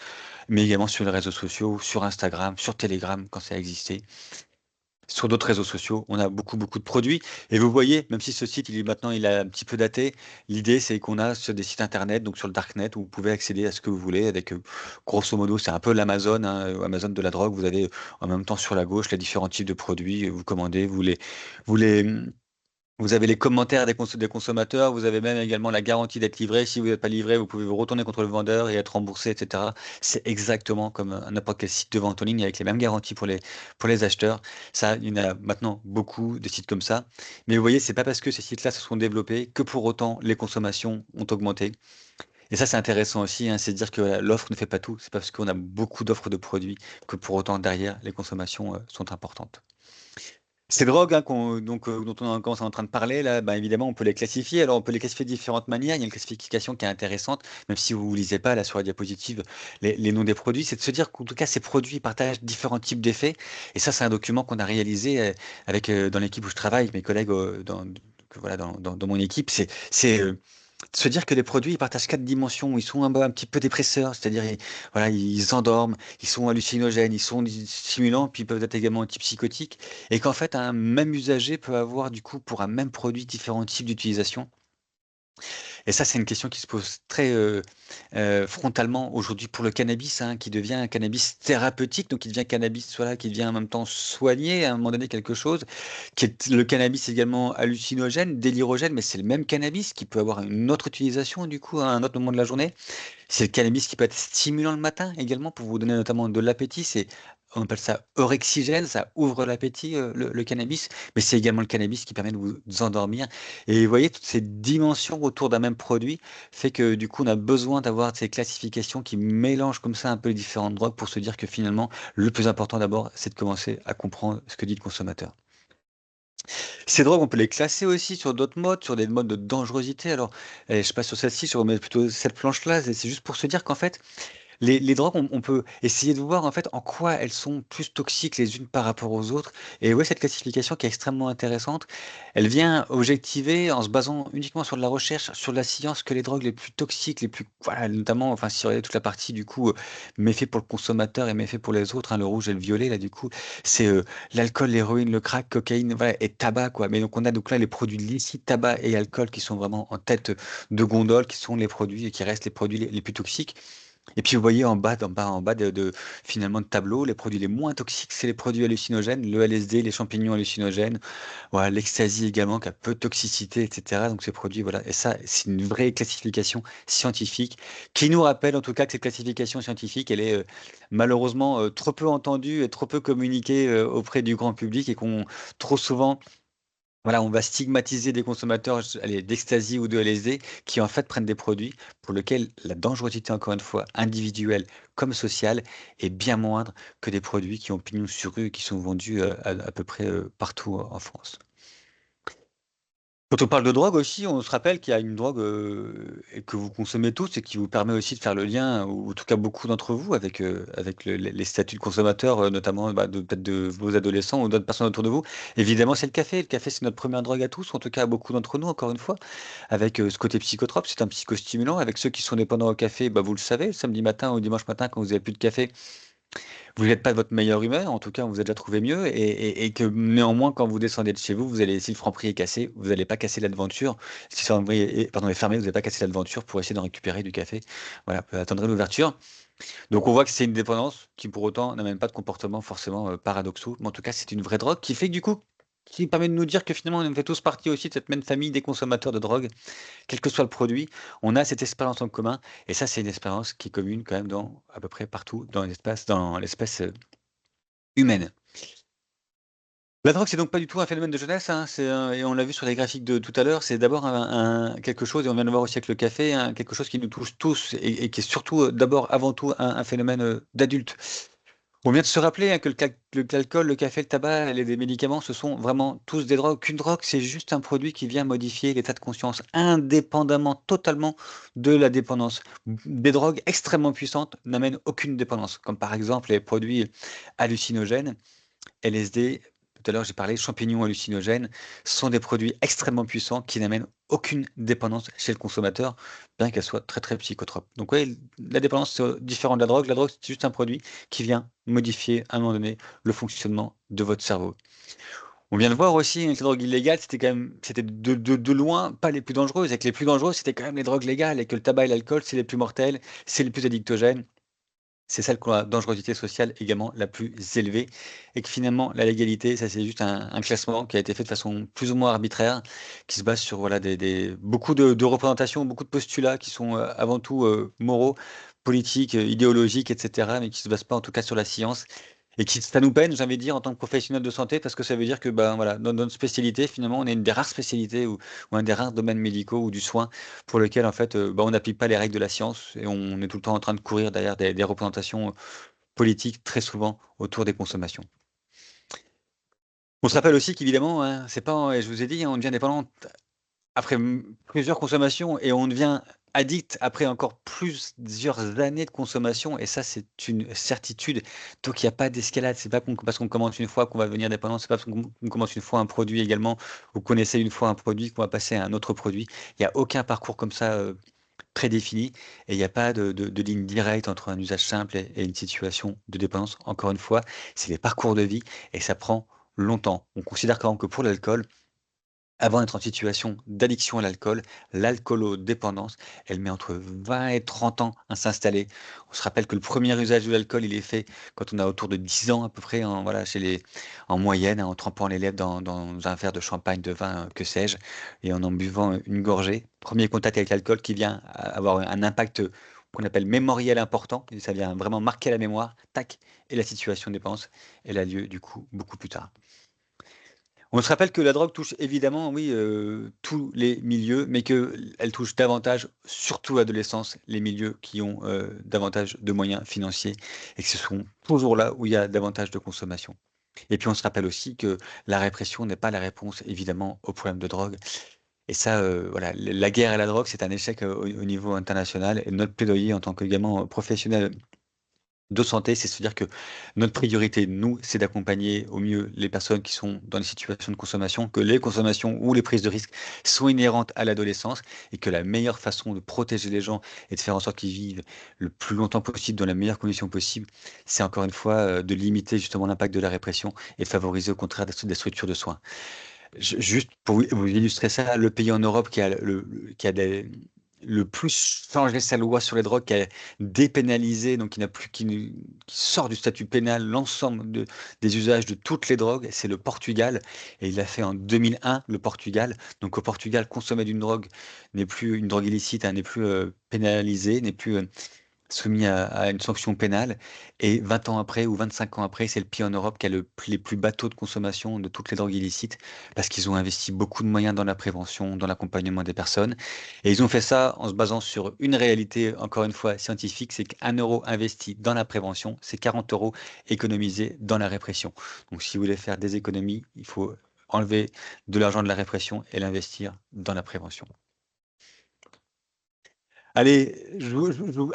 mais également sur les réseaux sociaux, sur Instagram, sur Telegram quand ça a existé. Sur d'autres réseaux sociaux, on a beaucoup, beaucoup de produits. Et vous voyez, même si ce site, il a un petit peu daté, l'idée, c'est qu'on a sur des sites internet, donc sur le darknet, où vous pouvez accéder à ce que vous voulez avec, grosso modo, c'est un peu l'Amazon, hein, Amazon de la drogue. Vous avez en même temps sur la gauche les différents types de produits. Vous commandez, vous les, vous avez les commentaires des consommateurs, vous avez même également la garantie d'être livré. Si vous n'êtes pas livré, vous pouvez vous retourner contre le vendeur et être remboursé, etc. C'est exactement comme n'importe quel site de vente en ligne avec les mêmes garanties pour les acheteurs. Ça, il y en a maintenant beaucoup de sites comme ça. Mais vous voyez, c'est pas parce que ces sites-là se sont développés que pour autant les consommations ont augmenté. Et ça, c'est intéressant aussi, hein, c'est de dire que voilà, l'offre ne fait pas tout. C'est pas parce qu'on a beaucoup d'offres de produits que pour autant derrière les consommations sont importantes. Ces drogues, hein, dont on commence en train de parler, là, ben, évidemment, on peut les classifier. Alors, on peut les classifier de différentes manières. Il y a une classification qui est intéressante, même si vous ne lisez pas là sur la diapositive les noms des produits, c'est de se dire qu'en tout cas, ces produits partagent différents types d'effets. Et ça, c'est un document qu'on a réalisé avec, dans l'équipe où je travaille, avec mes collègues voilà, dans mon équipe. C'est se dire que les produits, ils partagent 4 dimensions. Ils sont un petit peu dépresseurs, c'est-à-dire, voilà, ils endorment, ils sont hallucinogènes, ils sont stimulants, puis ils peuvent être également antipsychotiques. Et qu'en fait, un même usager peut avoir, du coup, pour un même produit, différents types d'utilisation. Et ça, c'est une question qui se pose très frontalement aujourd'hui pour le cannabis, hein, qui devient un cannabis thérapeutique, donc qui devient cannabis, voilà, qui devient en même temps soigné à un moment donné quelque chose, qui est le cannabis également hallucinogène, délirogène, mais c'est le même cannabis qui peut avoir une autre utilisation du coup à un autre moment de la journée. C'est le cannabis qui peut être stimulant le matin également pour vous donner notamment de l'appétit. On appelle ça orexigène, ça ouvre l'appétit, le cannabis, mais c'est également le cannabis qui permet de vous endormir. Et vous voyez, toutes ces dimensions autour d'un même produit fait que du coup, on a besoin d'avoir ces classifications qui mélangent comme ça un peu les différentes drogues pour se dire que finalement, le plus important d'abord, c'est de commencer à comprendre ce que dit le consommateur. Ces drogues, on peut les classer aussi sur d'autres modes, sur des modes de dangerosité. Alors, je passe sur celle-ci, je remets plutôt cette planche-là. C'est juste pour se dire qu'en fait, les drogues, on peut essayer de voir en fait en quoi elles sont plus toxiques les unes par rapport aux autres. Et ouais, cette classification qui est extrêmement intéressante, elle vient objectiver en se basant uniquement sur de la recherche, sur de la science, que les drogues les plus toxiques, les plus, voilà, notamment, enfin, si on regarde toute la partie du coup, méfait pour le consommateur et méfait pour les autres, hein, le rouge et le violet, là, du coup, c'est l'alcool, l'héroïne, le crack, cocaïne, voilà, et tabac, quoi. Mais donc, on a donc là les produits licites, tabac et alcool qui sont vraiment en tête de gondole, qui sont les produits qui restent les produits les plus toxiques. Et puis vous voyez en bas finalement de tableau, les produits les moins toxiques, c'est les produits hallucinogènes, le LSD, les champignons hallucinogènes, voilà, l'ecstasy également qui a peu de toxicité, etc. Donc ces produits, voilà, et ça, c'est une vraie classification scientifique qui nous rappelle en tout cas que cette classification scientifique, elle est malheureusement trop peu entendue et trop peu communiquée auprès du grand public et qu'on trop souvent voilà, on va stigmatiser des consommateurs allez, d'ecstasy ou de LSD qui en fait prennent des produits pour lesquels la dangerosité, encore une fois, individuelle comme sociale, est bien moindre que des produits qui ont pignon sur rue et qui sont vendus à peu près partout en France. Quand on parle de drogue aussi, on se rappelle qu'il y a une drogue et que vous consommez tous et qui vous permet aussi de faire le lien, ou en tout cas beaucoup d'entre vous, avec les statuts de consommateurs, notamment bah, peut-être de vos adolescents ou d'autres personnes autour de vous. Évidemment, c'est le café. Le café, c'est notre première drogue à tous, en tout cas à beaucoup d'entre nous, encore une fois, avec ce côté psychotrope. C'est un psychostimulant. Avec ceux qui sont dépendants au café, bah, vous le savez, le samedi matin ou dimanche matin, quand vous n'avez plus de café, vous n'êtes pas de votre meilleure humeur, en tout cas, on vous a déjà trouvé mieux, et que néanmoins, quand vous descendez de chez vous, vous allez, si le Franprix est cassé, vous n'allez pas casser l'aventure. Si le Franprix pardon, est fermé, vous n'allez pas casser l'aventure pour essayer d'en récupérer du café. Voilà, vous attendrez l'ouverture. Donc on voit que c'est une dépendance qui pour autant n'a même pas de comportement forcément paradoxaux, mais en tout cas c'est une vraie drogue qui fait que du coup, qui permet de nous dire que finalement on fait tous partie aussi de cette même famille des consommateurs de drogue, quel que soit le produit, on a cette expérience en commun, et ça c'est une expérience qui est commune quand même dans à peu près partout dans l'espèce humaine. La drogue, c'est donc pas du tout un phénomène de jeunesse, hein, et on l'a vu sur les graphiques de tout à l'heure, c'est d'abord quelque chose, et on vient de le voir aussi avec le café, quelque chose qui nous touche tous et qui est surtout, d'abord, avant tout, un phénomène d'adulte. On vient de se rappeler hein, que l'alcool, le café, le tabac, des médicaments, ce sont vraiment tous des drogues. Qu'une drogue, c'est juste un produit qui vient modifier l'état de conscience, indépendamment, totalement de la dépendance. Des drogues extrêmement puissantes n'amènent aucune dépendance, comme par exemple les produits hallucinogènes. LSD, tout à l'heure j'ai parlé, champignons hallucinogènes, sont des produits extrêmement puissants qui n'amènent aucune dépendance chez le consommateur, bien qu'elle soit très très psychotrope. Donc oui, la dépendance c'est différent de la drogue. La drogue c'est juste un produit qui vient modifier à un moment donné le fonctionnement de votre cerveau. On vient de voir aussi avec les drogues illégales, c'était quand même, c'était de loin pas les plus dangereuses, et que les plus dangereuses c'était quand même les drogues légales, et que le tabac et l'alcool c'est les plus mortels, c'est les plus addictogènes. C'est celle qui a la dangerosité sociale également la plus élevée et que finalement la légalité, ça c'est juste un classement qui a été fait de façon plus ou moins arbitraire, qui se base sur voilà, beaucoup de représentations, beaucoup de postulats qui sont avant tout moraux, politiques, idéologiques, etc., mais qui ne se basent pas en tout cas sur la science. Et qui, ça nous peine, j'ai envie de dire, en tant que professionnel de santé, parce que ça veut dire que ben, voilà, dans notre spécialité, finalement, on est une des rares spécialités ou un des rares domaines médicaux ou du soin pour lequel en fait, ben, on n'applique pas les règles de la science et on est tout le temps en train de courir derrière des représentations politiques très souvent autour des consommations. On se rappelle aussi qu'évidemment, hein, c'est pas, et je vous ai dit, hein, on devient dépendant après plusieurs consommations et on devient addict après encore plusieurs années de consommation et ça c'est une certitude. Donc il n'y a pas d'escalade, c'est pas parce qu'on commence une fois qu'on va devenir dépendant, c'est pas parce qu'on commence une fois un produit également ou qu'on essaie une fois un produit qu'on va passer à un autre produit. Il n'y a aucun parcours comme ça prédéfini et il n'y a pas de ligne directe entre un usage simple et une situation de dépendance. Encore une fois, c'est des parcours de vie et ça prend longtemps. On considère quand même que pour l'alcool, avant d'être en situation d'addiction à l'alcool, l'alcoolodépendance, elle met entre 20 et 30 ans à s'installer. On se rappelle que le premier usage de l'alcool, il est fait quand on a autour de 10 ans à peu près, voilà, en moyenne, hein, en trempant les lèvres dans un verre de champagne, de vin, que sais-je, et en buvant une gorgée. Premier contact avec l'alcool qui vient avoir un impact qu'on appelle mémoriel important, et ça vient vraiment marquer la mémoire, tac, et la situation de dépense, elle a lieu du coup beaucoup plus tard. On se rappelle que la drogue touche évidemment, oui, tous les milieux, mais qu'elle touche davantage, surtout l'adolescence, les milieux qui ont davantage de moyens financiers et que ce sont toujours là où il y a davantage de consommation. Et puis on se rappelle aussi que la répression n'est pas la réponse évidemment au problème de drogue. Et ça, voilà, la guerre à la drogue, c'est un échec au niveau international. Et notre plaidoyer en tant qu'également professionnel de santé, c'est se dire que notre priorité, nous, c'est d'accompagner au mieux les personnes qui sont dans des situations de consommation, que les consommations ou les prises de risques sont inhérentes à l'adolescence et que la meilleure façon de protéger les gens et de faire en sorte qu'ils vivent le plus longtemps possible dans les meilleures conditions possibles, c'est encore une fois de limiter justement l'impact de la répression et de favoriser au contraire des structures de soins. Juste pour vous illustrer ça, le pays en Europe qui a le plus changé sa loi sur les drogues, qui a dépénalisé, donc qui sort du statut pénal l'ensemble des usages de toutes les drogues, c'est le Portugal. Et il l'a fait en 2001, le Portugal. Donc au Portugal, consommer d'une drogue n'est plus une drogue illicite, hein, n'est plus pénalisé, n'est plus soumis à une sanction pénale. Et 20 ans après ou 25 ans après, c'est le pays en Europe qui a les plus bas taux de consommation de toutes les drogues illicites parce qu'ils ont investi beaucoup de moyens dans la prévention, dans l'accompagnement des personnes. Et ils ont fait ça en se basant sur une réalité, encore une fois, scientifique, c'est qu'un euro investi dans la prévention, c'est 40 euros économisés dans la répression. Donc si vous voulez faire des économies, il faut enlever de l'argent de la répression et l'investir dans la prévention. Allez,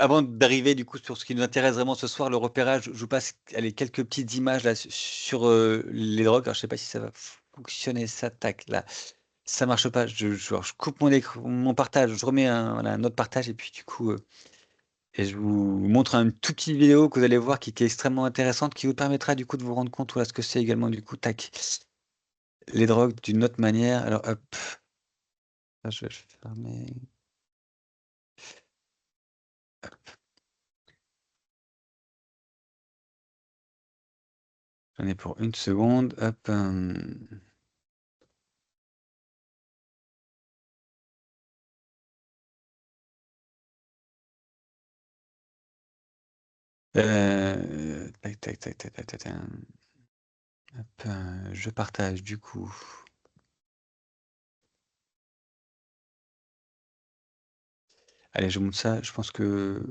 avant d'arriver du coup sur ce qui nous intéresse vraiment ce soir, le repérage, je vous passe allez, quelques petites images là sur les drogues. Alors, je sais pas si ça va fonctionner, ça, tac, là, ça marche pas. Alors, je coupe mon partage, je remets voilà, un autre partage et puis du coup, et je vous montre une toute petite vidéo que vous allez voir qui est extrêmement intéressante, qui vous permettra du coup de vous rendre compte voilà, ce que c'est également du coup, tac, les drogues d'une autre manière. Alors, hop, là, je vais fermer. J'en ai pour une seconde. Hop. Tac, tac, tac, tac, tac, tac, tac. Hop, je partage du coup. Allez, je monte ça. Je pense que.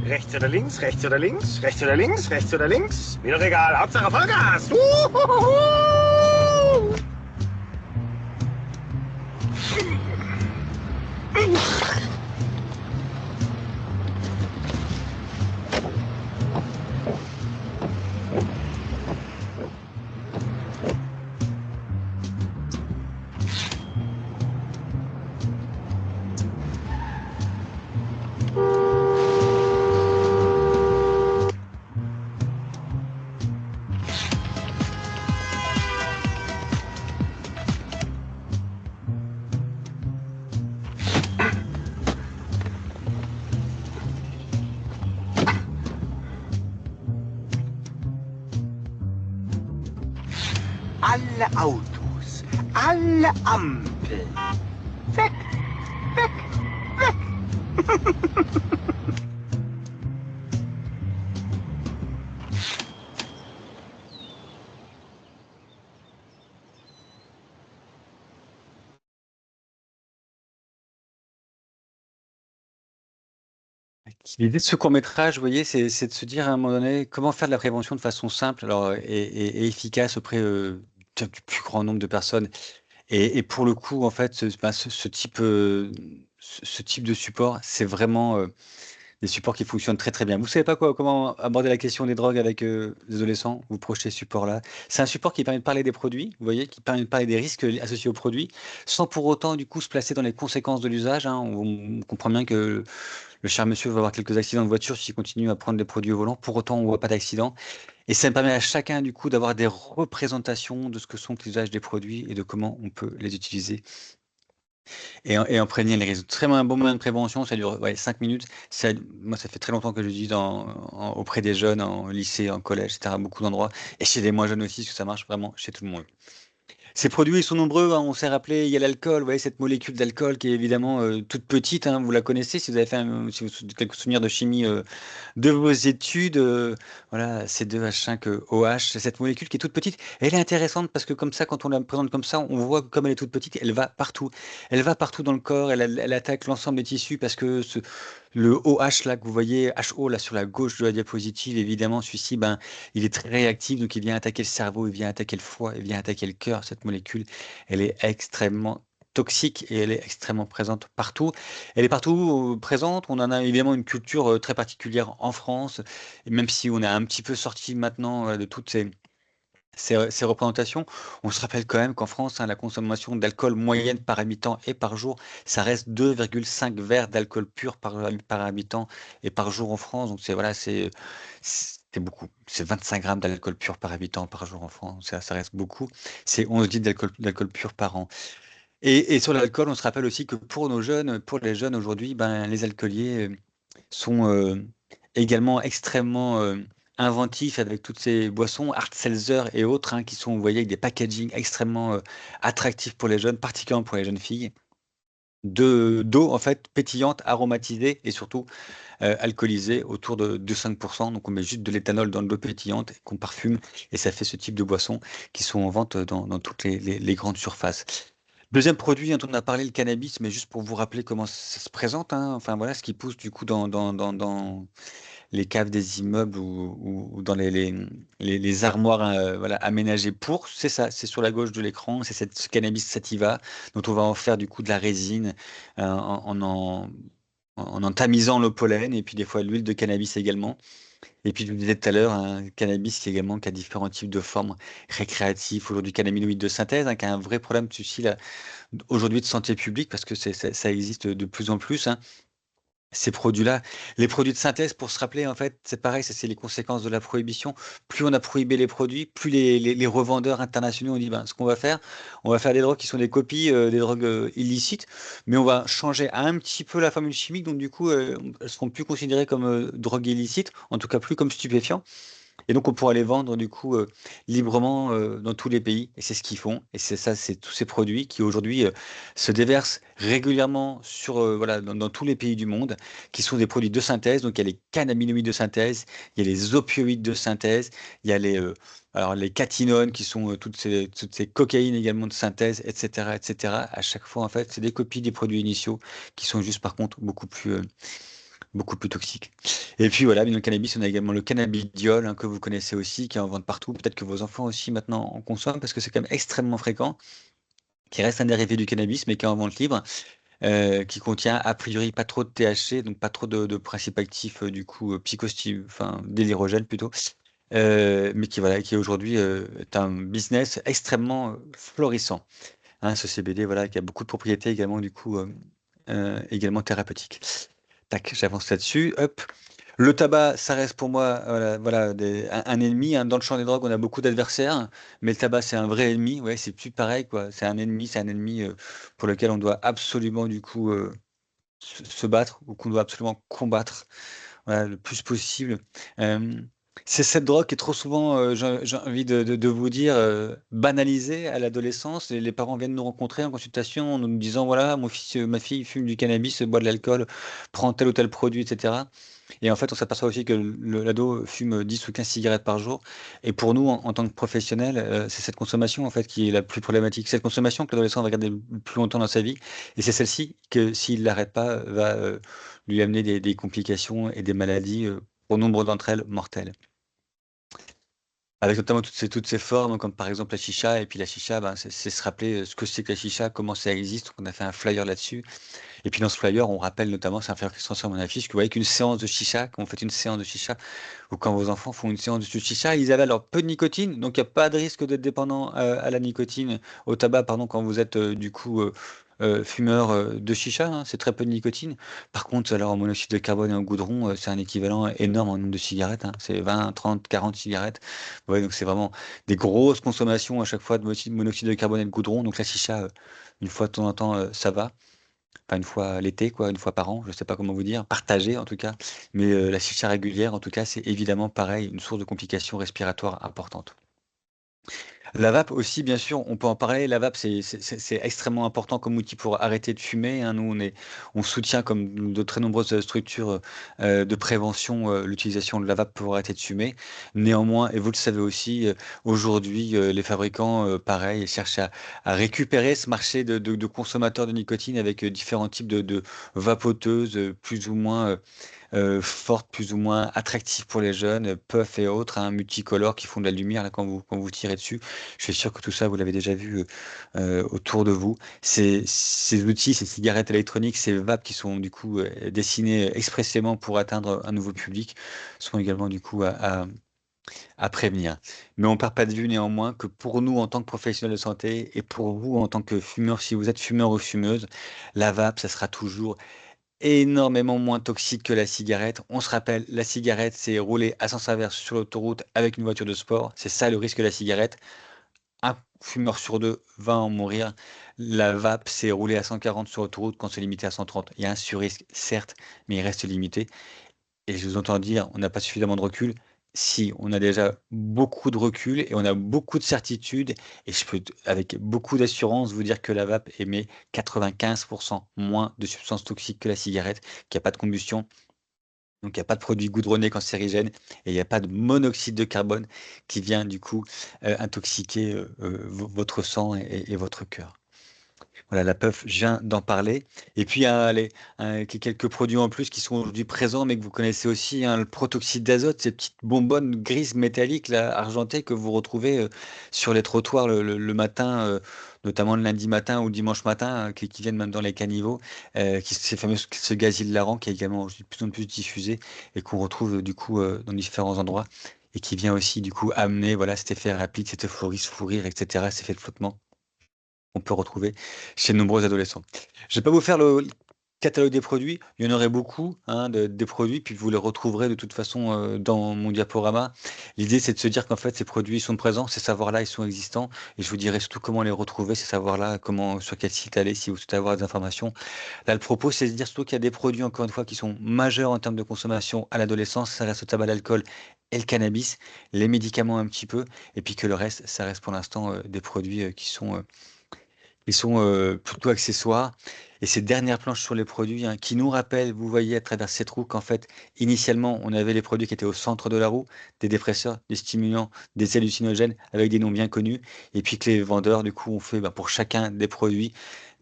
Rechts oder links, rechts oder links, rechts oder links, rechts oder links. Mir doch egal, Hauptsache Vollgas. Uhuhuhu. Alle Autos, alle Ampeln. Weg, weg, weg. L'idée de ce court-métrage, vous voyez, c'est de se dire à un moment donné comment faire de la prévention de façon simple alors, et efficace auprès du plus grand nombre de personnes. Et pour le coup, en fait, ce type de support, c'est vraiment des supports qui fonctionnent très très bien. Vous savez pas comment aborder la question des drogues avec des adolescents, vous projetez ce support-là. C'est un support qui permet de parler des produits, vous voyez, qui permet de parler des risques associés aux produits, sans pour autant du coup se placer dans les conséquences de l'usage, hein. On comprend bien que le cher monsieur va avoir quelques accidents de voiture s'il continue à prendre des produits au volant. Pour autant, on voit pas d'accident. Et ça permet à chacun du coup d'avoir des représentations de ce que sont les usages des produits et de comment on peut les utiliser et en prévenir les risques. Très bon moyen de prévention, ça dure 5 minutes. Moi, ça fait très longtemps que je dis auprès des jeunes, en lycée, en collège, etc., à beaucoup d'endroits, et chez les moins jeunes aussi, parce que ça marche vraiment chez tout le monde. Ces produits, ils sont nombreux, hein, on s'est rappelé, il y a l'alcool, vous voyez, cette molécule d'alcool qui est évidemment toute petite, hein, vous la connaissez si vous avez fait si vous avez quelques souvenirs de chimie de vos études. Voilà, C2H5OH, c'est cette molécule qui est toute petite. Elle est intéressante parce que comme ça, quand on la présente comme ça, on voit que comme elle est toute petite, elle va partout. Elle va partout dans le corps, elle attaque l'ensemble des tissus parce que le OH là que vous voyez, HO là sur la gauche de la diapositive, évidemment, celui-ci, ben, il est très réactif, donc il vient attaquer le cerveau, il vient attaquer le foie, il vient attaquer le cœur. Cette molécule, elle est extrêmement toxique et elle est extrêmement présente partout. Elle est partout présente. On en a évidemment une culture très particulière en France, et même si on est un petit peu sorti maintenant de toutes ces représentations, on se rappelle quand même qu'en France, hein, la consommation d'alcool moyenne par habitant et par jour, ça reste 2,5 verres d'alcool pur par habitant et par jour en France. Donc c'est voilà, c'est beaucoup. C'est 25 grammes d'alcool pur par habitant par jour en France. Ça reste beaucoup. C'est 11 litres d'alcool pur par an. Et sur l'alcool, on se rappelle aussi que pour nos jeunes, pour les jeunes aujourd'hui, ben, les alcooliers sont également extrêmement inventifs avec toutes ces boissons, hard seltzer et autres, hein, qui sont, vous voyez, avec des packaging extrêmement attractifs pour les jeunes, particulièrement pour les jeunes filles, d'eau en fait pétillante, aromatisée et surtout alcoolisée autour de 5%. Donc on met juste de l'éthanol dans de l'eau pétillante qu'on parfume et ça fait ce type de boissons qui sont en vente dans toutes les grandes surfaces. Deuxième produit dont on a parlé, le cannabis, mais juste pour vous rappeler comment ça se présente, hein, enfin voilà, ce qui pousse du coup dans les caves des immeubles ou dans les armoires voilà, aménagées pour, c'est ça, c'est sur la gauche de l'écran, c'est ce cannabis sativa dont on va en faire du coup de la résine en tamisant le pollen et puis des fois l'huile de cannabis également. Et puis, je vous disais tout à l'heure, un cannabis qui également qui a différents types de formes récréatives, aujourd'hui cannabinoïdes de synthèse, hein, qui a un vrai problème de souci là, aujourd'hui de santé publique parce que ça existe de plus en plus, hein. Ces produits-là, les produits de synthèse, pour se rappeler, en fait, c'est pareil, ça c'est les conséquences de la prohibition. Plus on a prohibé les produits, plus les revendeurs internationaux ont dit, ben, ce qu'on va faire, on va faire des drogues qui sont des copies, des drogues illicites, mais on va changer un petit peu la formule chimique, donc du coup, elles seront plus considérées comme drogues illicites, en tout cas plus comme stupéfiants. Et donc, on pourra les vendre du coup librement dans tous les pays. Et c'est ce qu'ils font. Et c'est ça, c'est tous ces produits qui aujourd'hui se déversent régulièrement voilà, dans tous les pays du monde, qui sont des produits de synthèse. Donc, il y a les cannabinoïdes de synthèse, il y a les opioïdes de synthèse, il y a alors les catinones qui sont toutes ces cocaïnes également de synthèse, etc., etc. À chaque fois, en fait, c'est des copies des produits initiaux qui sont juste, par contre, beaucoup plus toxique. Et puis voilà, dans le cannabis, on a également le cannabidiol hein, que vous connaissez aussi, qui est en vente partout. Peut-être que vos enfants aussi maintenant en consomment parce que c'est quand même extrêmement fréquent, qui reste un dérivé du cannabis, mais qui est en vente libre, qui contient a priori pas trop de THC, donc pas trop de principes actifs du coup enfin délirogènes plutôt, mais qui voilà, qui aujourd'hui est un business extrêmement florissant. Hein, ce CBD, voilà, qui a beaucoup de propriétés également du coup également thérapeutiques. Tac, j'avance là-dessus. Hop. Le tabac, ça reste pour moi voilà, un ennemi, hein. Dans le champ des drogues, on a beaucoup d'adversaires, mais le tabac, c'est un vrai ennemi. Ouais, c'est plus pareil, quoi. C'est un ennemi pour lequel on doit absolument, du coup, se battre ou qu'on doit absolument combattre voilà, le plus possible. Euh, c'est cette drogue qui est trop souvent, j'ai envie de vous dire, banalisée à l'adolescence. Et les parents viennent nous rencontrer en consultation en nous disant, voilà, mon fils, ma fille fume du cannabis, boit de l'alcool, prend tel ou tel produit, etc. Et en fait, on s'aperçoit aussi que l'ado fume 10 ou 15 cigarettes par jour. Et pour nous, en tant que professionnels, c'est cette consommation en fait qui est la plus problématique. Cette consommation que l'adolescent va garder le plus longtemps dans sa vie. Et c'est celle-ci que, s'il ne l'arrête pas, va lui amener des complications et des maladies, pour nombre d'entre elles, mortelles. Avec notamment toutes ces formes, comme par exemple la chicha. Et puis la chicha, ben, c'est se rappeler ce que c'est que la chicha, comment ça existe. Donc on a fait un flyer là-dessus. Et puis dans ce flyer, on rappelle notamment, c'est un flyer qui se transforme en affiche, que vous voyez qu'une séance de chicha, quand vous faites une séance de chicha, ou quand vos enfants font une séance de chicha, ils avalent leur peu de nicotine, donc il n'y a pas de risque d'être dépendant à la nicotine, au tabac, pardon, quand vous êtes du coup fumeur de chicha, hein, c'est très peu de nicotine. Par contre, alors en monoxyde de carbone et en goudron, c'est un équivalent énorme en nombre de cigarettes, hein, c'est 20, 30, 40 cigarettes. Ouais, donc c'est vraiment des grosses consommations à chaque fois de monoxyde de carbone et de goudron, donc la chicha, une fois de temps en temps, ça va. Pas une fois l'été, quoi, une fois par an, je sais pas comment vous dire, partagé en tout cas. Mais la chicha régulière, en tout cas, c'est évidemment pareil, une source de complications respiratoires importantes. La vape aussi, bien sûr, on peut en parler. La vape, c'est extrêmement important comme outil pour arrêter de fumer, hein. Nous, on soutient, comme de très nombreuses structures de prévention, l'utilisation de la vape pour arrêter de fumer. Néanmoins, et vous le savez aussi, aujourd'hui, les fabricants, pareil, cherchent à récupérer ce marché de consommateurs de nicotine avec différents types de vapoteuses, plus ou moins fortes, plus ou moins attractives pour les jeunes, puff et autres, hein, multicolores qui font de la lumière là, quand vous tirez dessus. Je suis sûr que tout ça, vous l'avez déjà vu autour de vous. Ces outils, ces cigarettes électroniques, ces vapes qui sont du coup dessinés expressément pour atteindre un nouveau public, sont également du coup à prévenir. Mais on perd pas de vue néanmoins que pour nous en tant que professionnels de santé et pour vous en tant que fumeur, si vous êtes fumeur ou fumeuse, la vape, ça sera toujours énormément moins toxique que la cigarette. On se rappelle, la cigarette, c'est rouler à sens inverse sur l'autoroute avec une voiture de sport. C'est ça le risque de la cigarette. Un fumeur sur deux va en mourir. La vape, c'est rouler à 140 sur l'autoroute quand c'est limité à 130. Il y a un surrisque, certes, mais il reste limité. Et je vous entends dire, on n'a pas suffisamment de recul. Si, on a déjà beaucoup de recul et on a beaucoup de certitude. Et je peux, avec beaucoup d'assurance, vous dire que la vape émet 95% moins de substances toxiques que la cigarette, qu'il n'y a pas de combustion, donc il n'y a pas de produits goudronnés cancérigènes et il n'y a pas de monoxyde de carbone qui vient du coup intoxiquer votre sang et votre cœur. Voilà, la puff, je viens d'en parler. Et puis, il y a quelques produits en plus qui sont aujourd'hui présents, mais que vous connaissez aussi, hein, le protoxyde d'azote, ces petites bonbonnes grises métalliques là, argentées que vous retrouvez sur les trottoirs le matin, notamment le lundi matin ou le dimanche matin, qui viennent même dans les caniveaux, ces fameux ce gaz hilarant qui est également aujourd'hui de plus en plus diffusé et qu'on retrouve du coup dans différents endroits et qui vient aussi du coup amener voilà, cet effet rapide, cette euphorie, ce fou rire, etc., cet effet de flottement on peut retrouver chez de nombreux adolescents. Je vais pas vous faire le catalogue des produits, il y en aurait beaucoup, hein, des produits, puis vous les retrouverez de toute façon dans mon diaporama. L'idée, c'est de se dire qu'en fait, ces produits sont présents, ces savoirs-là, ils sont existants, et je vous dirai surtout comment les retrouver, ces savoirs-là, comment, sur quel site aller si vous souhaitez avoir des informations. Là, le propos, c'est de dire surtout qu'il y a des produits, encore une fois, qui sont majeurs en termes de consommation à l'adolescence, ça reste le tabac, l'alcool et le cannabis, les médicaments un petit peu, et puis que le reste, ça reste pour l'instant des produits qui sont plutôt accessoires. Et ces dernières planches sur les produits, hein, qui nous rappellent, vous voyez à travers cette roue, qu'en fait, initialement, on avait les produits qui étaient au centre de la roue, des dépresseurs, des stimulants, des hallucinogènes, avec des noms bien connus, et puis que les vendeurs, du coup, ont fait pour chacun des produits,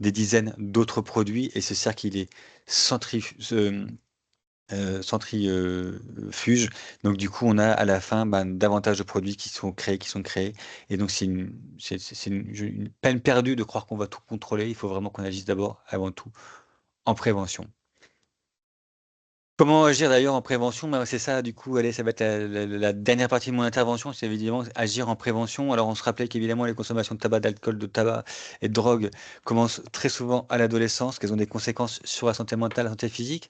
des dizaines d'autres produits, et ce cercle, il est centrifuge. Donc du coup, on a à la fin davantage de produits qui sont créés. Et donc c'est une peine perdue de croire qu'on va tout contrôler. Il faut vraiment qu'on agisse d'abord, avant tout, en prévention. Comment agir d'ailleurs en prévention? C'est ça, du coup, allez, ça va être la dernière partie de mon intervention, c'est évidemment agir en prévention. Alors on se rappelait qu'évidemment les consommations de tabac, d'alcool, de tabac et de drogue commencent très souvent à l'adolescence, qu'elles ont des conséquences sur la santé mentale, la santé physique.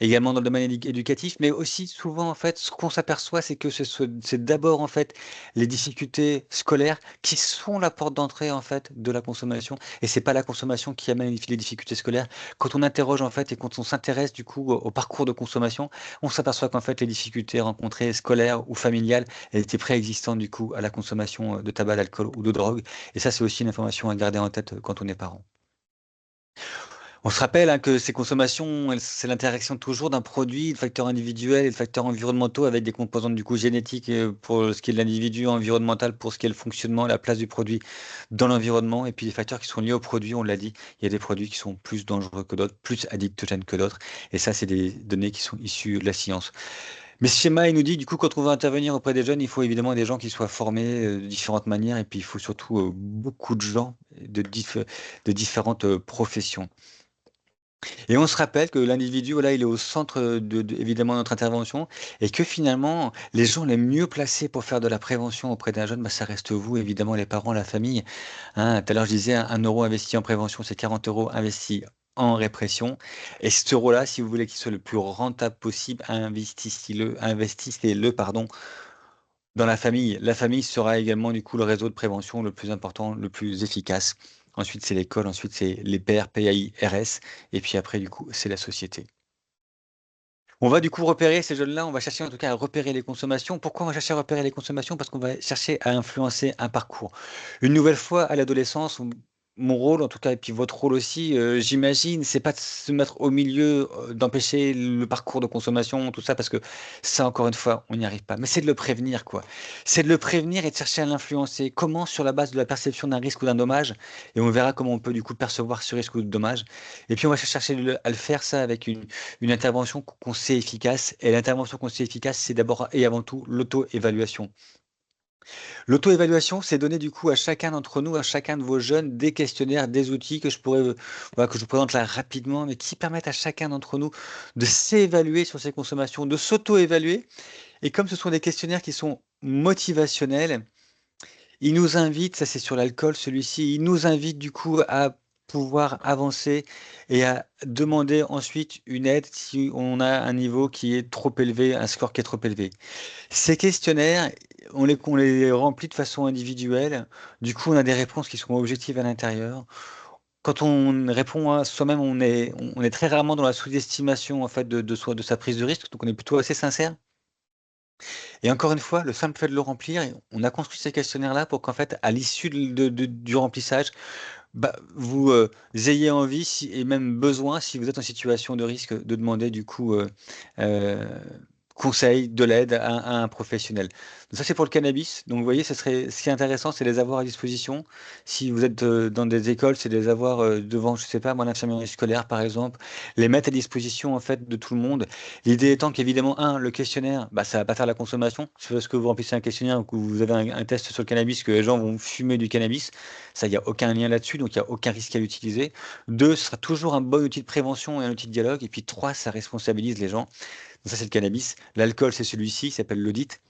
Également dans le domaine éducatif, mais aussi souvent en fait, ce qu'on s'aperçoit, c'est que c'est d'abord en fait les difficultés scolaires qui sont la porte d'entrée en fait de la consommation, et c'est pas la consommation qui amène les difficultés scolaires. Quand on interroge en fait et quand on s'intéresse du coup au parcours de consommation, on s'aperçoit qu'en fait les difficultés rencontrées scolaires ou familiales, elles étaient préexistantes du coup à la consommation de tabac, d'alcool ou de drogue, et ça c'est aussi une information à garder en tête quand on est parent. On se rappelle hein, que ces consommations, c'est l'interaction toujours d'un produit, de facteurs individuels et de facteurs environnementaux avec des composantes du coup génétiques pour ce qui est de l'individu, environnemental pour ce qui est le fonctionnement, la place du produit dans l'environnement, et puis des facteurs qui sont liés au produit, on l'a dit, il y a des produits qui sont plus dangereux que d'autres, plus addictogènes que d'autres, et ça c'est des données qui sont issues de la science. Mais ce schéma, il nous dit, du coup, quand on veut intervenir auprès des jeunes, il faut évidemment des gens qui soient formés de différentes manières, et puis il faut surtout beaucoup de gens de différentes professions. Et on se rappelle que l'individu, voilà, il est au centre évidemment de notre intervention et que finalement, les gens les mieux placés pour faire de la prévention auprès d'un jeune, ça reste vous, évidemment, les parents, la famille. Hein, tout à l'heure, je disais, 1 euro investi en prévention, c'est 40 euros investis en répression. Et cet euro-là, si vous voulez qu'il soit le plus rentable possible, investissez-le, pardon, dans la famille. La famille sera également, du coup, le réseau de prévention le plus important, le plus efficace. Ensuite, c'est l'école, ensuite, c'est les pairs, PAI, RS, et puis après, du coup, c'est la société. On va du coup repérer ces jeunes-là, on va chercher en tout cas à repérer les consommations. Pourquoi on va chercher à repérer les consommations? Parce qu'on va chercher à influencer un parcours. Une nouvelle fois, à l'adolescence, mon rôle, en tout cas, et puis votre rôle aussi, j'imagine, c'est pas de se mettre au milieu, d'empêcher le parcours de consommation, tout ça, parce que ça, encore une fois, on n'y arrive pas. Mais c'est de le prévenir, quoi. C'est de le prévenir et de chercher à l'influencer. Comment? Sur la base de la perception d'un risque ou d'un dommage, et on verra comment on peut du coup percevoir ce risque ou ce dommage. Et puis on va chercher à le faire ça avec une intervention qu'on sait efficace. Et l'intervention qu'on sait efficace, c'est d'abord et avant tout l'auto-évaluation. L'auto-évaluation, c'est donner du coup à chacun d'entre nous, à chacun de vos jeunes, des questionnaires, des outils que je pourrais, voilà, que je vous présente là rapidement, mais qui permettent à chacun d'entre nous de s'évaluer sur ses consommations, de s'auto-évaluer. Et comme ce sont des questionnaires qui sont motivationnels, ils nous invitent, ça c'est sur l'alcool, celui-ci, ils nous invitent du coup à pouvoir avancer et à demander ensuite une aide si on a un niveau qui est trop élevé, un score qui est trop élevé. Ces questionnaires, on les remplit de façon individuelle. Du coup, on a des réponses qui sont objectives à l'intérieur. Quand on répond à soi-même, on est très rarement dans la sous-estimation en fait de soi, de sa prise de risque. Donc, on est plutôt assez sincère. Et encore une fois, le simple fait de le remplir, on a construit ces questionnaires-là pour qu'en fait, à l'issue du remplissage, bah, vous ayez envie et même besoin, si vous êtes en situation de risque, de demander du coup euh, conseil, de l'aide à un professionnel. Donc ça, c'est pour le cannabis. Donc vous voyez, ce qui est intéressant, c'est de les avoir à disposition. Si vous êtes dans des écoles, c'est de les avoir devant, je sais pas, moi, l'infirmerie scolaire, par exemple, les mettre à disposition en fait de tout le monde. L'idée étant qu'évidemment, le questionnaire, bah, ça va pas faire la consommation. C'est parce que vous remplissez un questionnaire ou que vous avez un test sur le cannabis que les gens vont fumer du cannabis. Ça, il n'y a aucun lien là-dessus, donc il n'y a aucun risque à l'utiliser. Deux, ce sera toujours un bon outil de prévention et un outil de dialogue. Et puis trois, ça responsabilise les gens. Donc ça, c'est le cannabis. L'alcool, c'est celui-ci, il s'appelle l'audit.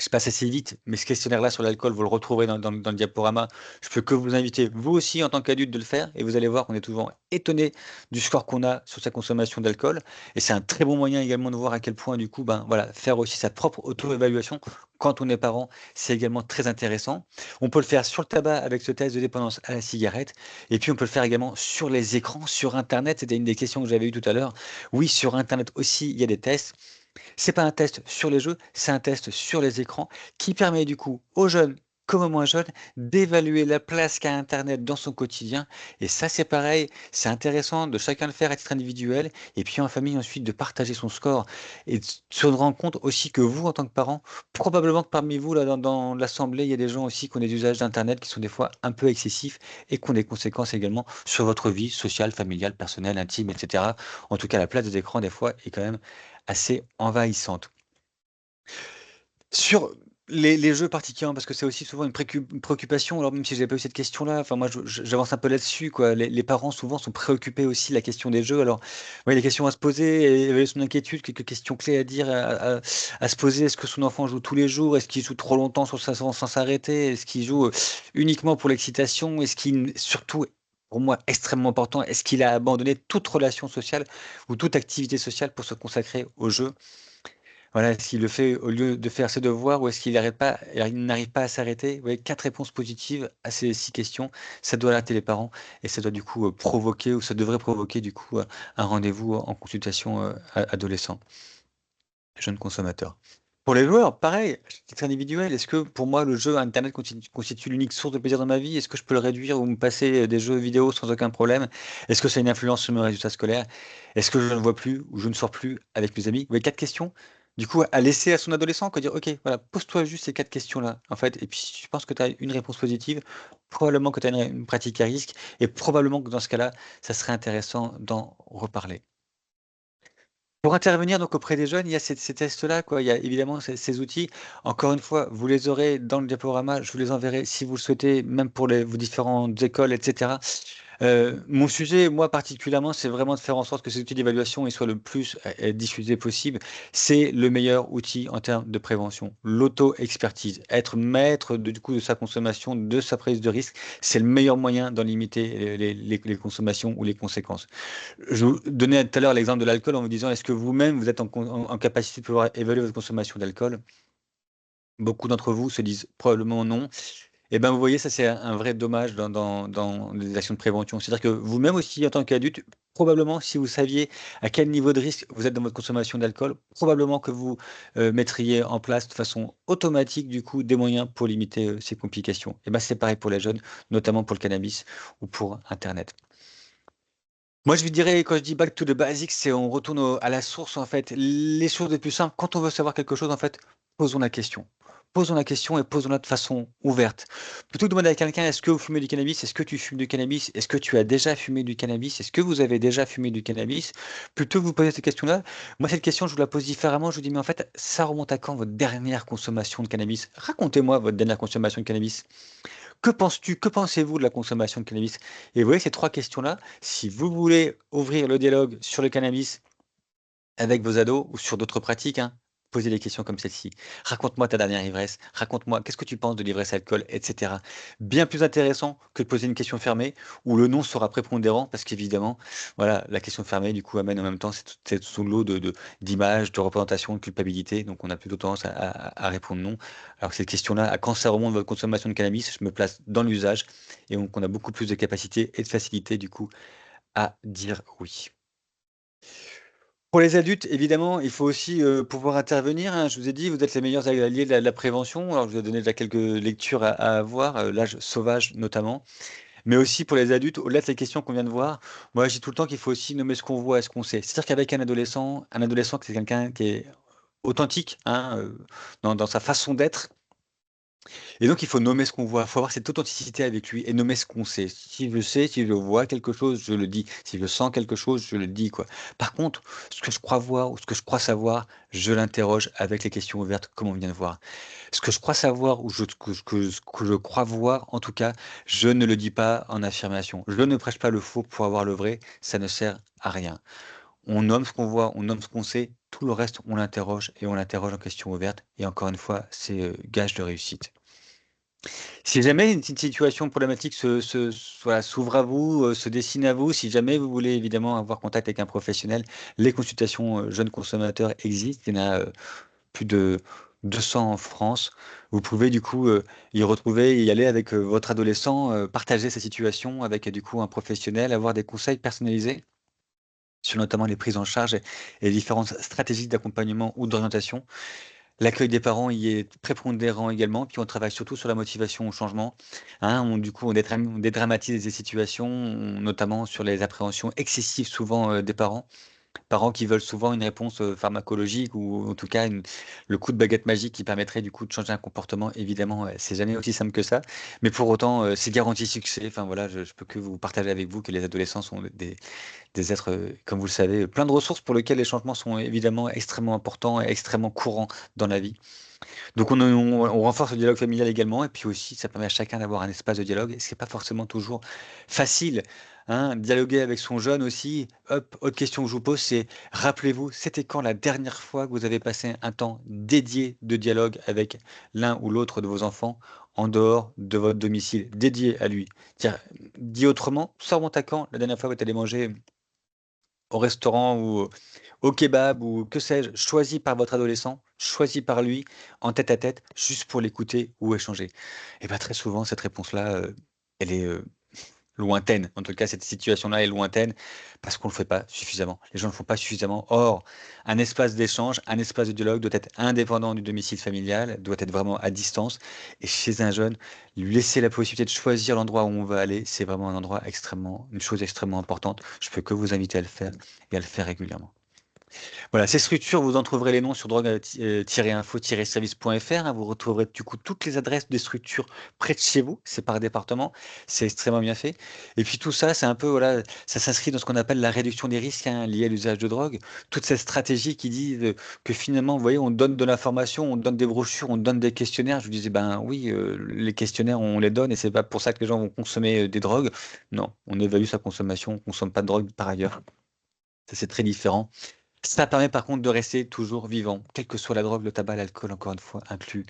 Je passe assez vite, mais ce questionnaire-là sur l'alcool, vous le retrouverez dans le diaporama. Je peux que vous inviter, vous aussi, en tant qu'adulte, de le faire. Et vous allez voir qu'on est toujours étonné du score qu'on a sur sa consommation d'alcool. Et c'est un très bon moyen également de voir à quel point, du coup, ben, voilà, faire aussi sa propre auto-évaluation quand on est parent, c'est également très intéressant. On peut le faire sur le tabac avec ce test de dépendance à la cigarette. Et puis, on peut le faire également sur les écrans, sur Internet. C'était une des questions que j'avais eues tout à l'heure. Oui, sur Internet aussi, il y a des tests. C'est pas un test sur les jeux, c'est un test sur les écrans qui permet du coup aux jeunes comme aux moins jeunes d'évaluer la place qu'a Internet dans son quotidien. Et ça, c'est pareil, c'est intéressant de chacun le faire à titre individuel et puis en famille ensuite de partager son score et de se rendre compte aussi que vous, en tant que parent, probablement que parmi vous, là, dans l'assemblée, il y a des gens aussi qui ont des usages d'Internet qui sont des fois un peu excessifs et qui ont des conséquences également sur votre vie sociale, familiale, personnelle, intime, etc. En tout cas, la place des écrans, des fois, est quand même assez envahissante. Sur les jeux particulièrement, parce que c'est aussi souvent une préoccupation, alors même si j'avais pas eu cette question-là, enfin moi j'avance un peu là-dessus, quoi. Les parents souvent sont préoccupés aussi de la question des jeux. Alors, oui, les questions à se poser, évaluer son inquiétude, quelques questions clés à dire, à se poser. Est-ce que son enfant joue tous les jours? Est-ce qu'il joue trop longtemps sans s'arrêter? Est-ce qu'il joue uniquement pour l'excitation? Est-ce qu'il, surtout, pour moi, extrêmement important, est-ce qu'il a abandonné toute relation sociale ou toute activité sociale pour se consacrer au jeu? Voilà, est-ce qu'il le fait au lieu de faire ses devoirs ou est-ce qu'il n'arrive pas à s'arrêter? Vous voyez, 4 réponses positives à ces 6 questions. Ça doit alerter les parents et ça doit du coup provoquer ou ça devrait provoquer du coup un rendez-vous en consultation adolescent, jeune consommateur. Pour les joueurs, pareil, à titre individuel, est-ce que pour moi le jeu Internet constitue l'unique source de plaisir dans ma vie? Est-ce que je peux le réduire ou me passer des jeux vidéo sans aucun problème? Est-ce que ça a une influence sur mes résultats scolaires? Est-ce que je ne vois plus ou je ne sors plus avec mes amis? Vous voyez, 4 questions. Du coup, à laisser à son adolescent, quoi, dire, OK, voilà, pose-toi juste ces 4 questions-là, en fait, et puis si tu penses que tu as une réponse positive, probablement que tu as une pratique à risque, et probablement que dans ce cas-là, ça serait intéressant d'en reparler. Pour intervenir donc auprès des jeunes, il y a ces tests-là, quoi. Il y a évidemment ces outils. Encore une fois, vous les aurez dans le diaporama. Je vous les enverrai si vous le souhaitez, même pour vos différentes écoles, etc. Mon sujet, moi particulièrement, c'est vraiment de faire en sorte que cet outil d'évaluation il soit le plus diffusé possible. C'est le meilleur outil en termes de prévention. L'auto-expertise, être maître du coup de sa consommation, de sa prise de risque, c'est le meilleur moyen d'en limiter les consommations ou les conséquences. Je vous donnais tout à l'heure l'exemple de l'alcool en vous disant, est-ce que vous-même, vous êtes en capacité de pouvoir évaluer votre consommation d'alcool? Beaucoup d'entre vous se disent probablement non. Et ben, vous voyez, ça, c'est un vrai dommage dans les actions de prévention. C'est-à-dire que vous-même aussi, en tant qu'adulte, probablement, si vous saviez à quel niveau de risque vous êtes dans votre consommation d'alcool, probablement que vous mettriez en place de façon automatique, du coup, des moyens pour limiter ces complications. Et ben, c'est pareil pour les jeunes, notamment pour le cannabis ou pour Internet. Moi, je lui dirais, quand je dis back to the basics, c'est on retourne à la source, en fait. Les choses les plus simples, quand on veut savoir quelque chose, en fait, posons la question. Posons la question et posons-la de façon ouverte. Plutôt que de demander à quelqu'un, est-ce que vous fumez du cannabis? Est-ce que tu fumes du cannabis? Est-ce que tu as déjà fumé du cannabis? Est-ce que vous avez déjà fumé du cannabis? Plutôt que vous poser cette question-là, moi, cette question, je vous la pose différemment. Je vous dis, mais en fait, ça remonte à quand votre dernière consommation de cannabis? Racontez-moi votre dernière consommation de cannabis. Que penses-tu, que pensez-vous de la consommation de cannabis? Et vous voyez, ces trois questions-là, si vous voulez ouvrir le dialogue sur le cannabis avec vos ados ou sur d'autres pratiques, hein, posez des questions comme celle-ci. Raconte-moi ta dernière ivresse, raconte-moi qu'est-ce que tu penses de l'ivresse alcool, etc. Bien plus intéressant que de poser une question fermée où le non sera prépondérant parce qu'évidemment, voilà, la question fermée, du coup, amène en même temps c'est sous l'eau d'images, de représentations, de culpabilité. Donc, on a plutôt tendance à répondre non. Alors que cette question-là, à quand ça remonte votre consommation de cannabis, je me place dans l'usage et donc on a beaucoup plus de capacité et de facilité, du coup, à dire oui. Pour les adultes, évidemment, il faut aussi, pouvoir intervenir, hein. Je vous ai dit, vous êtes les meilleurs alliés de la prévention. Alors, je vous ai donné déjà quelques lectures à voir, l'âge sauvage notamment. Mais aussi pour les adultes, au-delà de ces questions qu'on vient de voir, moi, je dis tout le temps qu'il faut aussi nommer ce qu'on voit et ce qu'on sait. C'est-à-dire qu'avec un adolescent, c'est quelqu'un qui est authentique, hein, dans sa façon d'être. Et donc, il faut nommer ce qu'on voit. Il faut avoir cette authenticité avec lui et nommer ce qu'on sait. Si je sais, si je vois quelque chose, je le dis. Si je sens quelque chose, je le dis, quoi. Par contre, ce que je crois voir ou ce que je crois savoir, je l'interroge avec les questions ouvertes, comme on vient de voir. Ce que je crois savoir ou que je crois voir, en tout cas, je ne le dis pas en affirmation. Je ne prêche pas le faux pour avoir le vrai. Ça ne sert à rien. On nomme ce qu'on voit, on nomme ce qu'on sait. Tout le reste, on l'interroge et on l'interroge en question ouverte. Et encore une fois, c'est gage de réussite. Si jamais une petite situation problématique voilà, s'ouvre à vous, se dessine à vous, si jamais vous voulez évidemment avoir contact avec un professionnel, les consultations jeunes consommateurs existent. Il y en a plus de 200 en France. Vous pouvez du coup y retrouver, y aller avec votre adolescent, partager sa situation avec du coup un professionnel, avoir des conseils personnalisés sur notamment les prises en charge et les différentes stratégies d'accompagnement ou d'orientation. L'accueil des parents y est prépondérant également, puis on travaille surtout sur la motivation au changement, hein. Du coup, on dédramatise les situations, notamment sur les appréhensions excessives souvent des parents. Parents qui veulent souvent une réponse pharmacologique ou en tout cas le coup de baguette magique qui permettrait du coup de changer un comportement. Évidemment, c'est jamais aussi simple que ça, mais pour autant, c'est garanti succès. Enfin voilà, je peux que vous partager avec vous que les adolescents sont des êtres, comme vous le savez, plein de ressources pour lesquelles les changements sont évidemment extrêmement importants et extrêmement courants dans la vie. Donc on renforce le dialogue familial également, et puis aussi ça permet à chacun d'avoir un espace de dialogue, ce qui n'est pas forcément toujours facile, hein. Dialoguer avec son jeune aussi. Hop, autre question que je vous pose, c'est rappelez-vous, c'était quand la dernière fois que vous avez passé un temps dédié de dialogue avec l'un ou l'autre de vos enfants en dehors de votre domicile, dédié à lui. Dit autrement, ça remonte à quand la dernière fois que vous êtes allé manger au restaurant ou au kebab ou que sais-je, choisi par votre adolescent, choisi par lui, en tête à tête, juste pour l'écouter ou échanger? Et bah, très souvent, cette réponse-là, elle est, lointaine. En tout cas, cette situation-là est lointaine parce qu'on ne le fait pas suffisamment. Les gens ne le font pas suffisamment. Or, un espace d'échange, un espace de dialogue doit être indépendant du domicile familial, doit être vraiment à distance. Et chez un jeune, lui laisser la possibilité de choisir l'endroit où on va aller, c'est vraiment un endroit extrêmement, une chose extrêmement importante. Je peux que vous inviter à le faire et à le faire régulièrement. Voilà, ces structures, vous en trouverez les noms sur drogue-info-service.fr, hein. Vous retrouverez du coup toutes les adresses des structures près de chez vous. C'est par département. C'est extrêmement bien fait. Et puis tout ça, c'est un peu, voilà, ça s'inscrit dans ce qu'on appelle la réduction des risques, hein, liés à l'usage de drogue. Toute cette stratégie qui dit que finalement, vous voyez, on donne de l'information, on donne des brochures, on donne des questionnaires. Je vous disais, ben oui, les questionnaires, on les donne et c'est pas pour ça que les gens vont consommer des drogues. Non, on évalue sa consommation, on consomme pas de drogue par ailleurs. Ça, c'est très différent. Ça permet par contre de rester toujours vivant, quelle que soit la drogue, le tabac, l'alcool, encore une fois, inclus.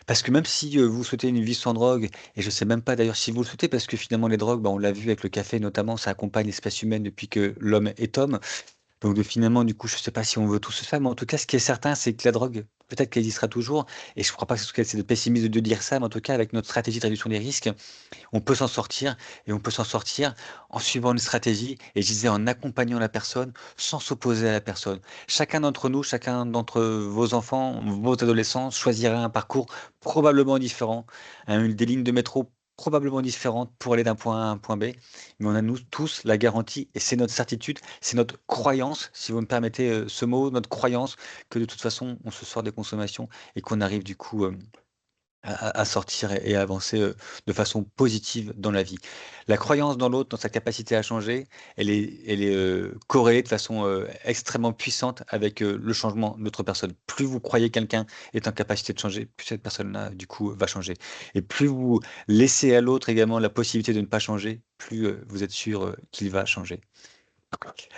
Parce que même si vous souhaitez une vie sans drogue, et je sais même pas d'ailleurs si vous le souhaitez, parce que finalement les drogues, bah, on l'a vu avec le café notamment, ça accompagne l'espèce humaine depuis que l'homme est homme. Donc finalement, du coup, je sais pas si on veut tout se faire, mais en tout cas, ce qui est certain, c'est que la drogue peut-être qu'elle existera toujours, et je ne crois pas que c'est de pessimisme de dire ça, mais en tout cas, avec notre stratégie de réduction des risques, on peut s'en sortir, et on peut s'en sortir en suivant une stratégie, et je disais en accompagnant la personne, sans s'opposer à la personne. Chacun d'entre nous, chacun d'entre vos enfants, vos adolescents, choisira un parcours probablement différent, des lignes de métro probablement différentes pour aller d'un point A à un point B, mais on a nous tous la garantie, et c'est notre certitude, c'est notre croyance, si vous me permettez ce mot, notre croyance, que de toute façon, on se sort des consommations et qu'on arrive du coup à sortir et à avancer de façon positive dans la vie. La croyance dans l'autre, dans sa capacité à changer, elle est corrélée de façon extrêmement puissante avec le changement de l'autre personne. Plus vous croyez quelqu'un est en capacité de changer, plus cette personne-là, du coup, va changer. Et plus vous laissez à l'autre également la possibilité de ne pas changer, plus vous êtes sûr qu'il va changer.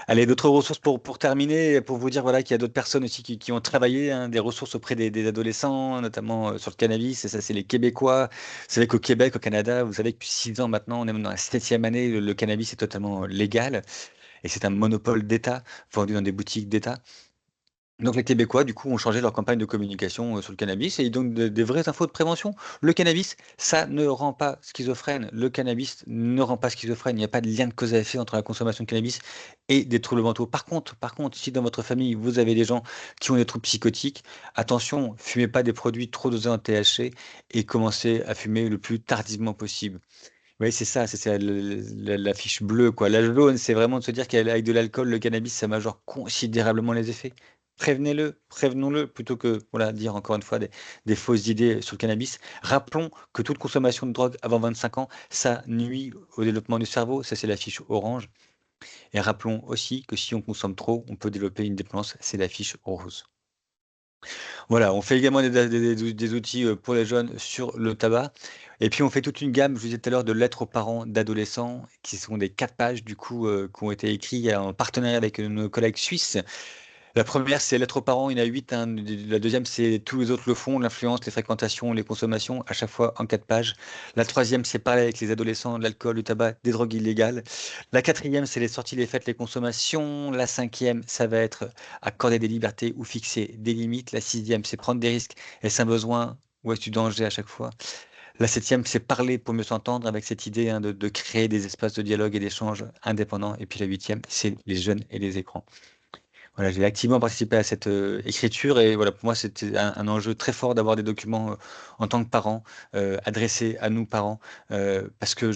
Allez, d'autres ressources pour terminer, pour vous dire voilà, qu'il y a d'autres personnes aussi qui ont travaillé, hein, des ressources auprès des adolescents, notamment sur le cannabis, et ça, c'est les Québécois. Vous savez qu'au Québec, au Canada, vous savez que depuis 6 ans maintenant, on est même dans la 7e année, le cannabis est totalement légal, et c'est un monopole d'État, vendu dans des boutiques d'État. Donc les Québécois, du coup, ont changé leur campagne de communication sur le cannabis et ils donnent des vraies infos de prévention. Le cannabis, ça ne rend pas schizophrène. Le cannabis ne rend pas schizophrène. Il n'y a pas de lien de cause à effet entre la consommation de cannabis et des troubles mentaux. Par contre, si dans votre famille, vous avez des gens qui ont des troubles psychotiques, attention, fumez pas des produits trop dosés en THC et commencez à fumer le plus tardivement possible. Oui, c'est ça, c'est la fiche bleue, quoi. La jaune, c'est vraiment de se dire qu'avec de l'alcool, le cannabis, ça majore considérablement les effets. Prévenez-le, prévenons-le, plutôt que voilà, dire encore une fois des fausses idées sur le cannabis. Rappelons que toute consommation de drogue avant 25 ans, ça nuit au développement du cerveau, ça c'est la fiche orange. Et rappelons aussi que si on consomme trop, on peut développer une dépendance, c'est la fiche rose. Voilà, on fait également des outils pour les jeunes sur le tabac. Et puis on fait toute une gamme, je vous disais tout à l'heure, de lettres aux parents d'adolescents, qui sont des 4 pages du coup, qui ont été écrits en partenariat avec nos collègues suisses. La première, c'est lettres aux parents, il y en a 8, hein. La deuxième, c'est tous les autres le font, l'influence, les fréquentations, les consommations, à chaque fois en 4 pages. La troisième, c'est parler avec les adolescents, de l'alcool, du tabac, des drogues illégales. La quatrième, c'est les sorties, les fêtes, les consommations. La cinquième, ça va être accorder des libertés ou fixer des limites. La sixième, c'est prendre des risques. Est-ce un besoin ou est-ce du danger à chaque fois? La septième, c'est parler pour mieux s'entendre avec cette idée de créer des espaces de dialogue et d'échange indépendants. Et puis la huitième, c'est les jeunes et les écrans. Voilà, j'ai activement participé à cette écriture et voilà, pour moi, c'était un enjeu très fort d'avoir des documents en tant que parent, adressés à nous parents, parce que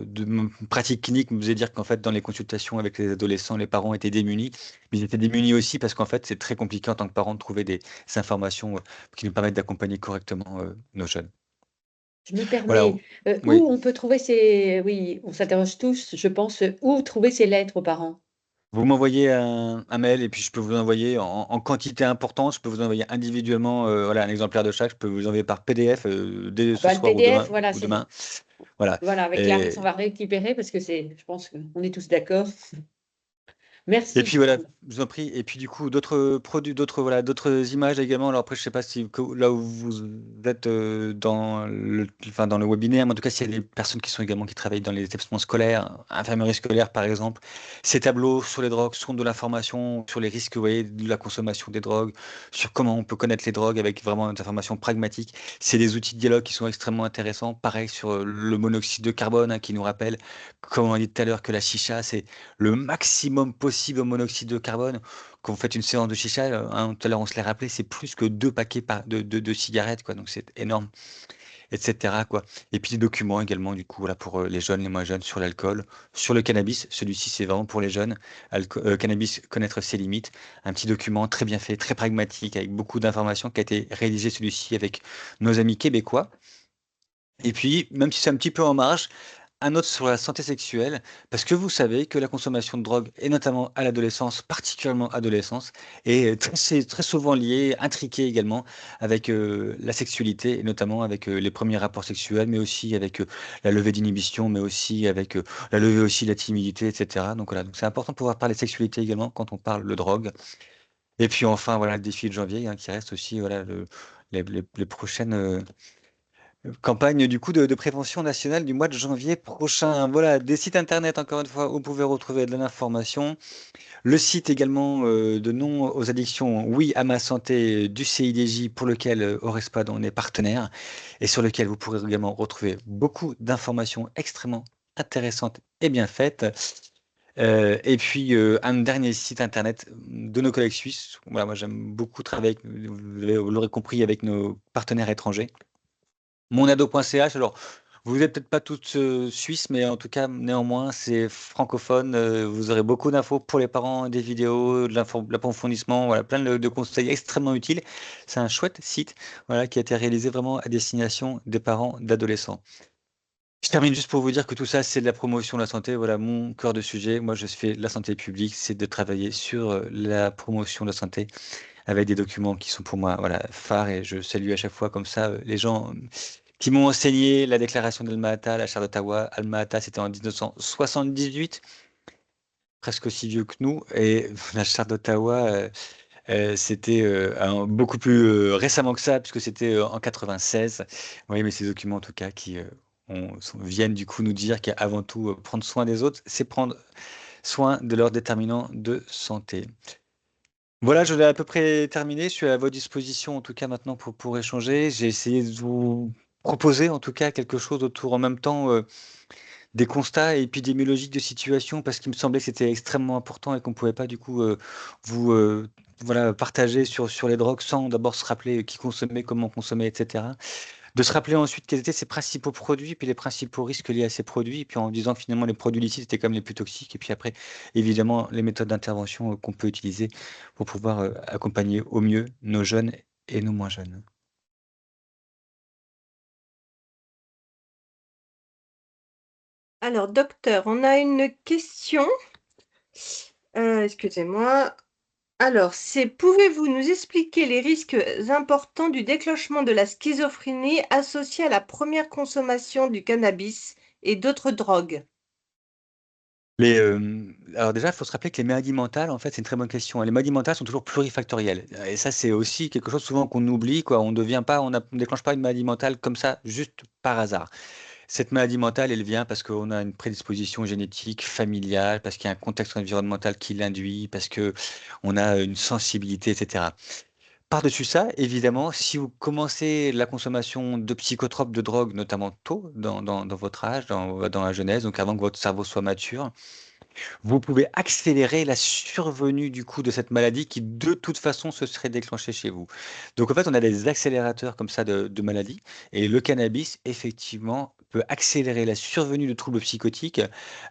de ma pratique clinique me faisait dire qu'en fait, dans les consultations avec les adolescents, les parents étaient démunis, mais ils étaient démunis aussi parce qu'en fait, c'est très compliqué en tant que parent de trouver des informations qui nous permettent d'accompagner correctement nos jeunes. Je me Voilà, permets, oui. où on peut trouver ces oui, on s'interroge tous, je pense, où trouver ces lettres aux parents? Vous m'envoyez un mail et puis je peux vous envoyer en quantité importante. Je peux vous envoyer individuellement voilà, un exemplaire de chaque. Je peux vous envoyer par PDF dès Ah ce bah, le soir PDF, voilà, ou c'est demain. Voilà. voilà, avec Clarisse, on Et, va récupérer parce que c'est je pense qu'on est tous d'accord. et Merci puis voilà, beaucoup. je vous en prie. Et puis du coup, d'autres produits, d'autres images également. Alors après, je sais pas si là où vous êtes dans le webinaire, mais en tout cas, s'il y a des personnes qui travaillent dans les établissements scolaires, infirmerie scolaire par exemple, ces tableaux sur les drogues sont de l'information sur les risques, vous voyez, de la consommation des drogues, sur comment on peut connaître les drogues avec vraiment des informations pragmatiques. C'est des outils de dialogue qui sont extrêmement intéressants. Pareil sur le monoxyde de carbone, hein, qui nous rappelle, comme on a dit tout à l'heure, que la chicha, c'est le maximum possible au monoxyde de carbone. Quand vous faites une séance de chicha, hein, tout à l'heure on se l'a rappelé, c'est plus que 2 paquets de cigarettes, quoi. Donc c'est énorme, etc., quoi. Et puis des documents également, du coup, voilà, pour les jeunes, les moins jeunes, sur l'alcool, sur le cannabis. Celui-ci, c'est vraiment pour les jeunes. Cannabis, connaître ses limites. Un petit document très bien fait, très pragmatique, avec beaucoup d'informations, qui a été rédigé celui-ci avec nos amis québécois. Et puis, même si c'est un petit peu en marge, un autre sur la santé sexuelle, parce que vous savez que la consommation de drogue, et notamment à l'adolescence, particulièrement adolescence, est c'est très souvent lié, intriqué également avec la sexualité, et notamment avec les premiers rapports sexuels, mais aussi avec la levée d'inhibition, mais aussi avec la levée aussi de la timidité, etc. Donc voilà, donc c'est important de pouvoir parler de sexualité également quand on parle de drogue. Et puis enfin, voilà, le défi de janvier, hein, qui reste aussi voilà, les prochaines Campagne du coup de prévention nationale du mois de janvier prochain. Voilà, des sites internet encore une fois où vous pouvez retrouver de l'information. Le site également de non aux addictions, oui à ma santé du CIDJ pour lequel Orespad on est partenaire et sur lequel vous pourrez également retrouver beaucoup d'informations extrêmement intéressantes et bien faites. Et puis un dernier site internet de nos collègues suisses. Voilà, moi j'aime beaucoup travailler, vous l'aurez compris, avec nos partenaires étrangers. Monado.ch, alors vous n'êtes peut-être pas toutes suisses, mais en tout cas, néanmoins, c'est francophone. Vous aurez beaucoup d'infos pour les parents, des vidéos, de l'approfondissement, voilà, plein de conseils extrêmement utiles. C'est un chouette site, voilà, qui a été réalisé vraiment à destination des parents d'adolescents. Je termine juste pour vous dire que tout ça, c'est de la promotion de la santé. Voilà, mon cœur de sujet. Moi, je fais la santé publique, c'est de travailler sur la promotion de la santé avec des documents qui sont pour moi, voilà, phares, et je salue à chaque fois comme ça les gens qui m'ont enseigné la déclaration d'Alma-Ata, la charte d'Ottawa. Alma-Ata, c'était en 1978, presque aussi vieux que nous, et la charte d'Ottawa, c'était beaucoup plus récemment que ça, puisque c'était en 96. Oui, mais ces documents, en tout cas, qui viennent du coup nous dire qu'avant tout, prendre soin des autres, c'est prendre soin de leurs déterminants de santé. Voilà, je l'ai à peu près terminé. Je suis à votre disposition, en tout cas, maintenant pour échanger. J'ai essayé de vous proposer, en tout cas, quelque chose autour en même temps des constats épidémiologiques de situation, parce qu'il me semblait que c'était extrêmement important et qu'on ne pouvait pas, du coup, vous voilà, partager sur les drogues sans d'abord se rappeler qui consommait, comment consommer, etc. De se rappeler ensuite quels étaient ses principaux produits, puis les principaux risques liés à ces produits, et puis en disant que finalement les produits licites étaient comme les plus toxiques, et puis après, évidemment, les méthodes d'intervention qu'on peut utiliser pour pouvoir accompagner au mieux nos jeunes et nos moins jeunes. Alors, docteur, on a une question. Excusez-moi. Alors, pouvez-vous nous expliquer les risques importants du déclenchement de la schizophrénie associée à la première consommation du cannabis et d'autres drogues? Alors déjà, il faut se rappeler que les maladies mentales, en fait, c'est une très bonne question, hein. Les maladies mentales sont toujours plurifactorielles. Et ça, c'est aussi quelque chose souvent qu'on oublie, quoi. On devient pas, on ne déclenche pas une maladie mentale comme ça, juste par hasard. Cette maladie mentale, elle vient parce qu'on a une prédisposition génétique, familiale, parce qu'il y a un contexte environnemental qui l'induit, parce que on a une sensibilité, etc. Par-dessus ça, évidemment, si vous commencez la consommation de psychotropes, de drogue, notamment tôt dans votre âge, dans la jeunesse, donc avant que votre cerveau soit mature, vous pouvez accélérer la survenue du coup de cette maladie qui de toute façon se serait déclenchée chez vous. Donc en fait, on a des accélérateurs comme ça de maladies et le cannabis, effectivement, peut accélérer la survenue de troubles psychotiques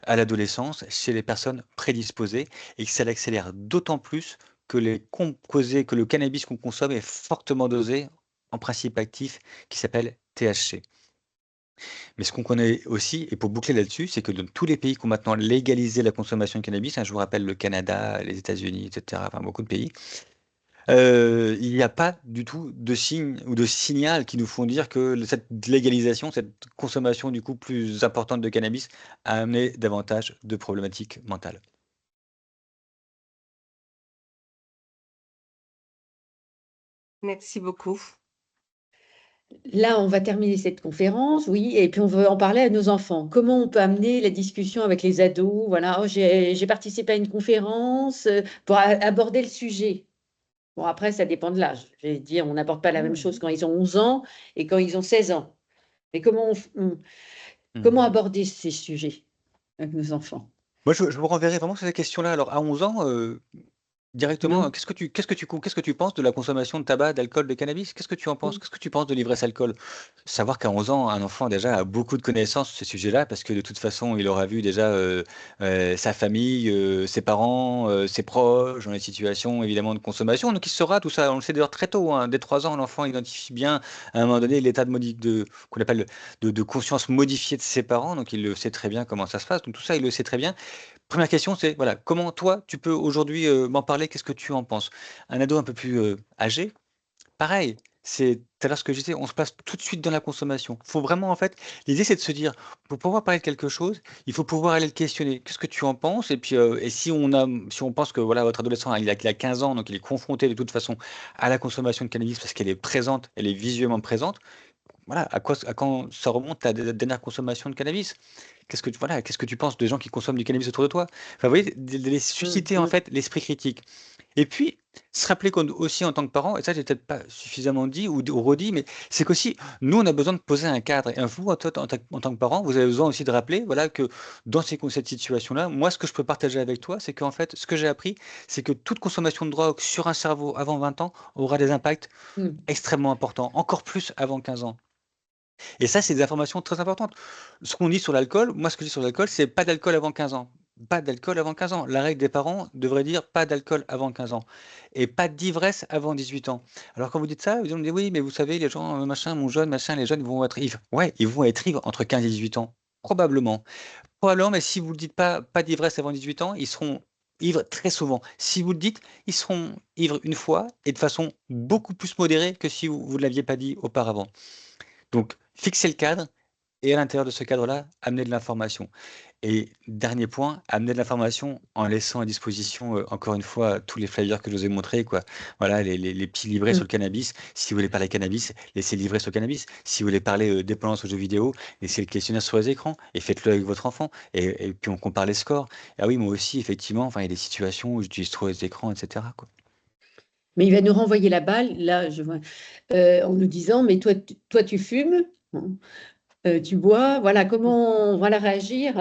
à l'adolescence chez les personnes prédisposées et que ça l'accélère d'autant plus que les composés, que le cannabis qu'on consomme est fortement dosé en principe actif qui s'appelle THC. Mais ce qu'on connaît aussi, et pour boucler là-dessus, c'est que dans tous les pays qui ont maintenant légalisé la consommation de cannabis, hein, je vous rappelle le Canada, les États-Unis, etc., enfin beaucoup de pays, il n'y a pas du tout de signe ou de signal qui nous font dire que cette légalisation, cette consommation du coup plus importante de cannabis a amené davantage de problématiques mentales. Merci beaucoup. Là, on va terminer cette conférence, oui, et puis on veut en parler à nos enfants. Comment on peut amener la discussion avec les ados? Voilà, oh, j'ai participé à une conférence pour aborder le sujet. Bon, après, ça dépend de l'âge. Je vais dire, on n'aborde pas la même chose quand ils ont 11 ans et quand ils ont 16 ans. Mais comment aborder ces sujets avec nos enfants? Moi, je vous renverrai vraiment sur cette question-là. Alors, à 11 ans, directement, Non. qu'est-ce que tu penses de la consommation de tabac, d'alcool, de cannabis? Qu'est-ce que tu en penses? Mm. Qu'est-ce que tu penses de l'ivresse alcool? Savoir qu'à 11 ans, un enfant déjà a beaucoup de connaissances sur ces sujets-là, parce que de toute façon, il aura vu déjà sa famille, ses parents, ses proches, dans les situations évidemment de consommation. Donc il saura tout ça. On le sait d'ailleurs très tôt, hein. Dès 3 ans, l'enfant identifie bien à un moment donné l'état qu'on appelle de conscience modifié de ses parents. Donc il le sait très bien comment ça se passe. Donc tout ça, il le sait très bien. Première question, c'est voilà, comment toi, tu peux aujourd'hui m'en parler? Qu'est-ce que tu en penses? Un ado un peu plus âgé, pareil. C'est tout à l'heure ce que je disais, on se place tout de suite dans la consommation. Faut vraiment, en fait, l'idée c'est de se dire, pour pouvoir parler de quelque chose, il faut pouvoir aller le questionner. Qu'est-ce que tu en penses? Et puis, et si on pense que voilà, votre adolescent, il a 15 ans, donc il est confronté de toute façon à la consommation de cannabis parce qu'elle est présente, elle est visuellement présente, voilà, à quand ça remonte ta dernière consommation de cannabis? Qu'est-ce que tu penses des gens qui consomment du cannabis autour de toi? Enfin, vous voyez, de les susciter en Mm. fait l'esprit critique. Et puis, se rappeler aussi en tant que parent, et ça j'ai peut-être pas suffisamment dit ou redit, mais c'est qu'aussi, nous, on a besoin de poser un cadre. Et vous, en tant que parent, vous avez besoin aussi de rappeler, voilà, que dans cette situation-là, moi, ce que je peux partager avec toi, c'est qu'en fait, ce que j'ai appris, c'est que toute consommation de drogue sur un cerveau avant 20 ans aura des impacts Mm. extrêmement importants, encore plus avant 15 ans. Et ça, c'est des informations très importantes. Ce qu'on dit sur l'alcool, moi, ce que je dis sur l'alcool, c'est pas d'alcool avant 15 ans. Pas d'alcool avant 15 ans. La règle des parents devrait dire pas d'alcool avant 15 ans. Et pas d'ivresse avant 18 ans. Alors, quand vous dites ça, vous allez me dire, oui, mais vous savez, les gens, machin, mon jeune, machin, les jeunes vont être ivres. Ouais, ils vont être ivres entre 15 et 18 ans. Probablement. Probablement, mais si vous ne dites pas d'ivresse avant 18 ans, ils seront ivres très souvent. Si vous le dites, ils seront ivres une fois et de façon beaucoup plus modérée que si vous ne l'aviez pas dit auparavant. Donc, fixer le cadre et à l'intérieur de ce cadre-là, amener de l'information. Et dernier point, amener de l'information en laissant à disposition, encore une fois, tous les flyers que je vous ai montrés, quoi. Voilà, les petits livrets sur Mm. le cannabis. Si vous voulez parler cannabis, laissez le livret sur le cannabis. Si vous voulez parler dépendance aux jeux vidéo, laissez le questionnaire sur les écrans et faites-le avec votre enfant. Et puis on compare les scores. Ah oui, moi aussi, effectivement, enfin, il y a des situations où j'utilise trop les écrans, etc., quoi. Mais il va nous renvoyer la balle, là, je vois, en nous disant, mais toi, tu fumes, hein, tu bois, voilà, comment on va la réagir?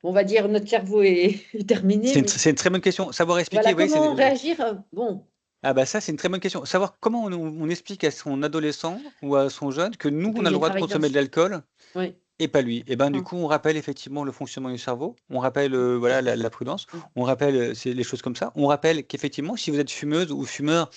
On va dire, notre cerveau est, est terminé, mais C'est une très bonne question. Savoir expliquer, voilà, vous voyez, comment réagir? Bon, ah bah ça, c'est une très bonne question. Savoir comment on explique à son adolescent ou à son jeune que nous, on a qu'il le y a une droit de consommer de travailleuse. l'alcool Oui. et pas lui. Et ben du Mm. coup, on rappelle effectivement le fonctionnement du cerveau, on rappelle voilà la prudence, Mm. on rappelle c'est les choses comme ça. On rappelle qu'effectivement, si vous êtes fumeuse ou fumeur,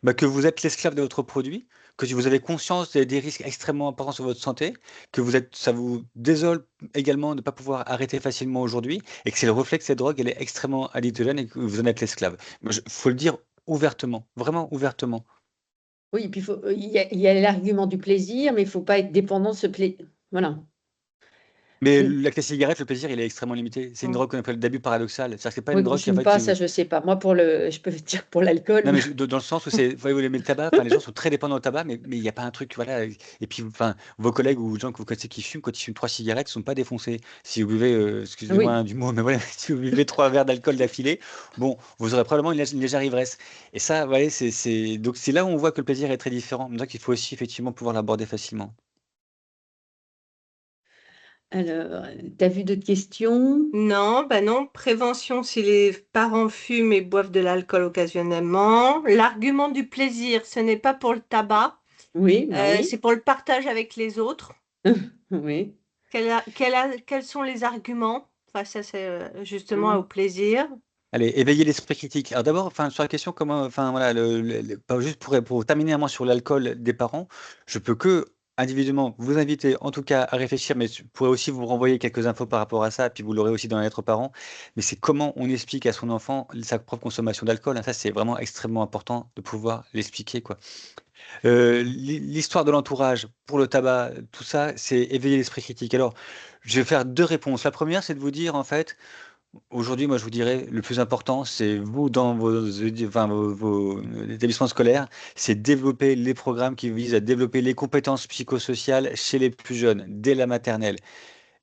bah, que vous êtes l'esclave de votre produit, que si vous avez conscience des risques extrêmement importants sur votre santé, que ça vous désole également de ne pas pouvoir arrêter facilement aujourd'hui, et que c'est le reflet que cette drogue, elle est extrêmement addictogène et que vous en êtes l'esclave. Il faut le dire ouvertement, vraiment ouvertement. Oui, et puis il y a l'argument du plaisir, mais il ne faut pas être dépendant de ce plaisir. Voilà. Mais Mm. avec la cigarette, le plaisir, il est extrêmement limité. C'est une Mm. drogue qu'on appelle d'abus paradoxal. C'est-à-dire que c'est pas Oui, une qu'on ne drogue qui, en fume fait, pas, ça, je ne sais pas. Moi, je peux dire pour non, l'alcool. mais dans le sens où c'est, vous voyez, mais le tabac, enfin, les gens sont très dépendants au tabac, mais il n'y a pas un truc, voilà. Et puis, enfin, vos collègues ou les gens que vous connaissez qui fument, quand ils fument 3 cigarettes, ils ne sont pas défoncés. Si vous buvez, excusez-moi Oui. hein, du mot, mais voilà, si vous buvez 3 verres d'alcool d'affilée, bon, vous aurez probablement une légère ivresse. Et ça, vous voyez, donc c'est là où on voit que le plaisir est très différent. Donc, il faut aussi, effectivement, pouvoir l'aborder facilement. Alors, tu as vu d'autres questions? Non, bah non. Prévention si les parents fument et boivent de l'alcool occasionnellement. L'argument du plaisir, ce n'est pas pour le tabac, Oui, bah c'est oui. pour le partage avec les autres. Oui. Quels sont les arguments face à justement au Mm. plaisir? Allez, éveiller l'esprit critique. Alors d'abord, enfin, sur la question comment, enfin voilà, pas juste pour terminer un mot sur l'alcool des parents, je peux que individuellement vous inviter en tout cas à réfléchir, mais je pourrais aussi vous renvoyer quelques infos par rapport à ça, puis vous l'aurez aussi dans la lettre aux parents. Mais c'est comment on explique à son enfant sa propre consommation d'alcool, hein. Ça, c'est vraiment extrêmement important de pouvoir l'expliquer, quoi. L'histoire de l'entourage pour le tabac, tout ça, c'est éveiller l'esprit critique. Alors, je vais faire deux réponses. La première, c'est de vous dire en fait. Aujourd'hui, moi, je vous dirais, le plus important, c'est vous, dans vos établissements scolaires, c'est développer les programmes qui visent à développer les compétences psychosociales chez les plus jeunes, dès la maternelle.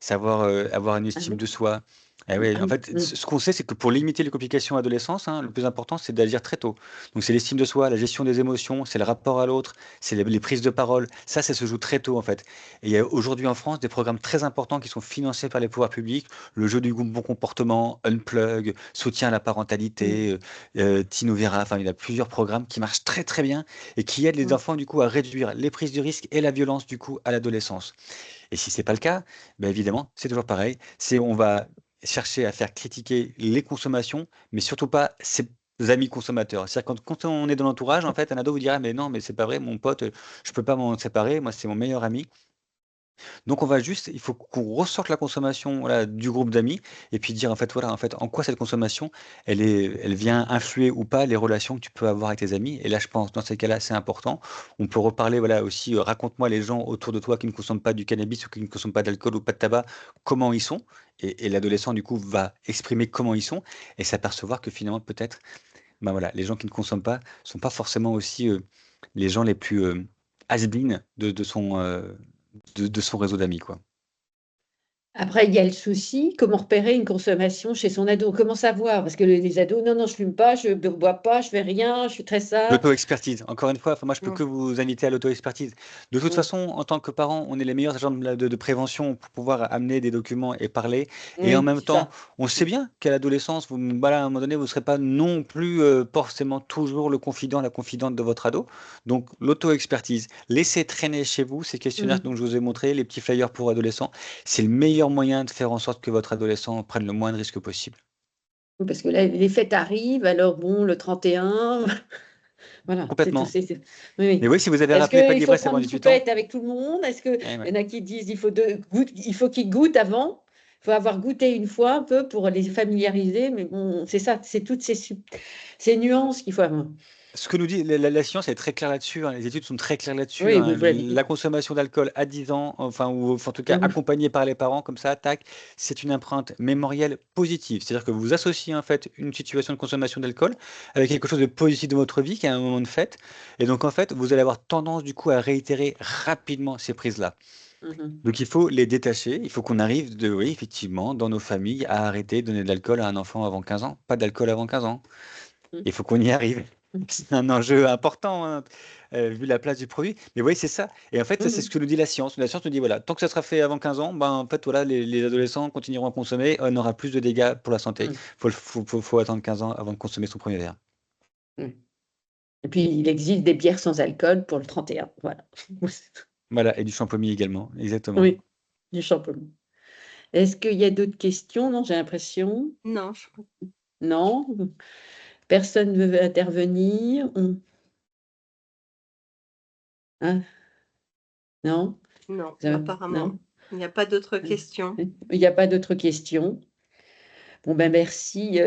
Savoir, avoir une Ah estime oui. de soi. Et ouais, Ah en oui. fait, Mm. ce qu'on sait, c'est que pour limiter les complications à l'adolescence, hein, le plus important, c'est d'agir très tôt. Donc, c'est l'estime de soi, la gestion des émotions, c'est le rapport à l'autre, c'est les prises de parole. Ça se joue très tôt, en fait. Et il y a aujourd'hui en France des programmes très importants qui sont financés par les pouvoirs publics. Le jeu du bon comportement, Unplug, soutien à la Mm. parentalité, Tino Vera. Enfin, il y a plusieurs programmes qui marchent très, très bien et qui aident les Mm. enfants, du coup, à réduire les prises de risque et la violence, du coup, à l'adolescence. Et si c'est pas le cas, ben évidemment, c'est toujours pareil. On va chercher à faire critiquer les consommations, mais surtout pas ses amis consommateurs. C'est-à-dire quand on est dans l'entourage, en fait, un ado vous dira, mais non, mais c'est pas vrai, mon pote, je peux pas m'en séparer, moi c'est mon meilleur ami. Donc on va juste, il faut qu'on ressorte la consommation voilà, du groupe d'amis et puis dire en fait voilà en fait en quoi cette consommation elle vient influer ou pas les relations que tu peux avoir avec tes amis. Et là je pense dans ces cas-là c'est important. On peut reparler voilà aussi raconte-moi les gens autour de toi qui ne consomment pas du cannabis ou qui ne consomment pas d'alcool ou pas de tabac, comment ils sont. Et l'adolescent du coup va exprimer comment ils sont et s'apercevoir que finalement peut-être ben voilà les gens qui ne consomment pas sont pas forcément aussi les gens les plus has-been de son réseau d'amis, quoi. Après, il y a le souci, comment repérer une consommation chez son ado? Comment savoir? Parce que les ados, non, non, je fume pas, je ne bois pas, je fais rien, je suis très sage. L'auto-expertise, encore une fois, moi je peux Mm. que vous inviter à l'auto-expertise. De toute façon, en tant que parent, on est les meilleurs agents de prévention pour pouvoir amener des documents et parler. Et en Oui, même c'est temps, ça. on sait bien qu'à l'adolescence, voilà, à un moment donné, vous ne serez pas non plus forcément toujours le confident, la confidente de votre ado. Donc l'auto-expertise, laissez traîner chez vous ces questionnaires Mm. dont je vous ai montré, les petits flyers pour adolescents. C'est le meilleur moyen de faire en sorte que votre adolescent prenne le moins de risques possible. Oui, parce que là, les fêtes arrivent, alors bon, le 31, voilà, c'est tout. Complètement. Oui, oui. Mais oui, si vous avez Est-ce rappelé pas qu'il faut d'ivresse avant prendre une 18 ans, poupette avec tout le monde? Est-ce qu'il eh ouais. y en a qui disent il faut qu'ils goûtent avant? Il faut avoir goûté une fois un peu pour les familiariser, mais bon, c'est ça, c'est toutes ces nuances qu'il faut avoir. Ce que nous dit la science est très claire là-dessus, hein, les études sont très claires là-dessus, Oui, hein. vous l'avez dit. La consommation d'alcool à 10 ans, enfin ou en tout cas Mhm. accompagnée par les parents comme ça, tac, c'est une empreinte mémorielle positive. C'est-à-dire que vous associez en fait une situation de consommation d'alcool avec quelque chose de positif de votre vie qui est un moment de fête et donc en fait, vous allez avoir tendance du coup à réitérer rapidement ces prises-là. Mhm. Donc il faut les détacher, il faut qu'on arrive oui, effectivement, dans nos familles à arrêter de donner de l'alcool à un enfant avant 15 ans. Pas d'alcool avant 15 ans. Il faut qu'on y arrive. C'est un enjeu important, hein, vu la place du produit. Mais oui, c'est ça. Et en fait, ça, c'est ce Mhm. que nous dit la science. La science nous dit, voilà, tant que ça sera fait avant 15 ans, ben, en fait, voilà, les adolescents continueront à consommer, on aura plus de dégâts pour la santé. Mhm. Faut attendre 15 ans avant de consommer son premier verre. Mhm. Et puis, il existe des bières sans alcool pour le 31. Voilà. Voilà, et du champomis également, exactement. Oui, du shampoing. Est-ce qu'il y a d'autres questions? Non, j'ai l'impression. Non, Non. Personne ne veut intervenir. Hein? Non? non, Non? apparemment. Il n'y a pas d'autres questions. Il n'y a pas d'autres questions. Bon, ben merci.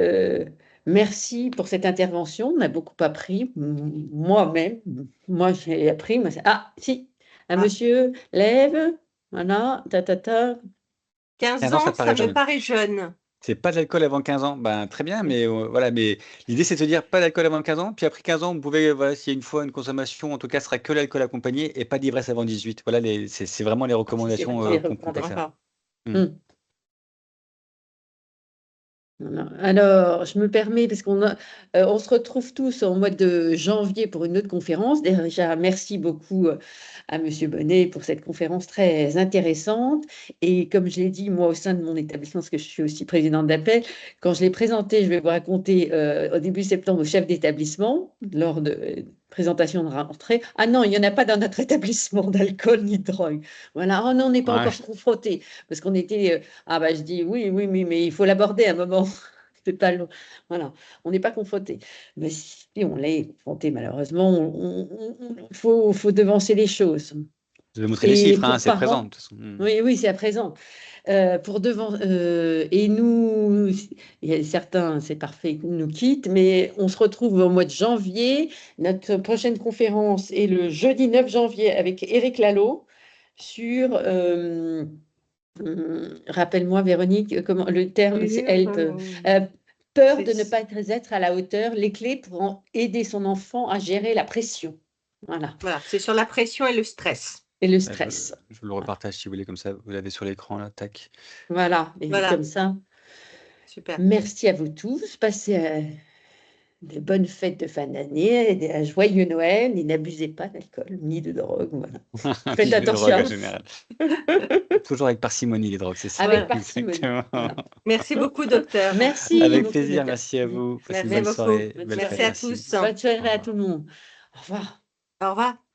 Merci pour cette intervention. On a beaucoup appris. Moi-même, moi, j'ai appris. Ah, si, un Ah. monsieur lève. Voilà, ta, ta, ta. 15 15 ans, ça ans, ça paraît me jeune. paraît jeune. C'est pas d'alcool avant 15 ans, ben très bien, mais voilà, mais l'idée c'est de se dire pas d'alcool avant 15 ans, puis après 15 ans, vous pouvez, voilà, s'il y a une fois une consommation, en tout cas, ce sera que l'alcool accompagné et pas d'ivresse avant 18. Voilà, c'est vraiment les recommandations les qu'on peut faire. recommandations. Mm. Voilà. Alors, je me permets, parce on se retrouve tous au mois de janvier pour une autre conférence. Déjà, merci beaucoup à Monsieur Bonnet pour cette conférence très intéressante. Et comme je l'ai dit, moi, au sein de mon établissement, parce que je suis aussi présidente d'appel, quand je l'ai présenté, je vais vous raconter au début septembre au chef d'établissement, lors de présentation de rentrée. Ah non, il n'y en a pas dans notre établissement d'alcool ni de drogue. Voilà, oh non, on n'est pas Ouais. encore confrontés, parce qu'on était... ah bah je dis oui, mais il faut l'aborder à un moment. C'est pas long. Voilà, on n'est pas confronté. Mais si on l'est confronté, malheureusement, il faut devancer les choses. Je vais montrer les Et chiffres, hein, pour c'est présent. parents, De toute façon. Mm. oui, oui, c'est à présent. Et nous, il y a certains, c'est parfait, qui nous quittent, mais on se retrouve au mois de janvier. Notre prochaine conférence est le jeudi 9 janvier avec Éric Lalo sur, rappelle-moi Véronique, comment le terme, c'est help, peur de ne pas être à la hauteur, les clés pour aider son enfant à gérer la pression. Voilà, Voilà, c'est sur la pression et le stress. et le Là, stress. je vous le repartage si vous voulez, comme ça, vous l'avez sur l'écran, là, tac. Voilà, et Voilà. comme ça. Super. Merci à vous tous. Passez de bonnes fêtes de fin d'année, un joyeux Noël et n'abusez pas d'alcool ni de drogue. Voilà. Faites Puis de drogue attention. en général. Toujours avec parcimonie, les drogues, c'est ça. Avec Voilà. parcimonie. Exactement. Voilà. Merci beaucoup, docteur. Merci. Avec beaucoup, plaisir, docteur. merci à vous. Passez une Merci bonne beaucoup. soirée, belle Merci fête, à merci. tous. Bonne soirée Au à revoir. tout le monde. Au revoir. Au revoir.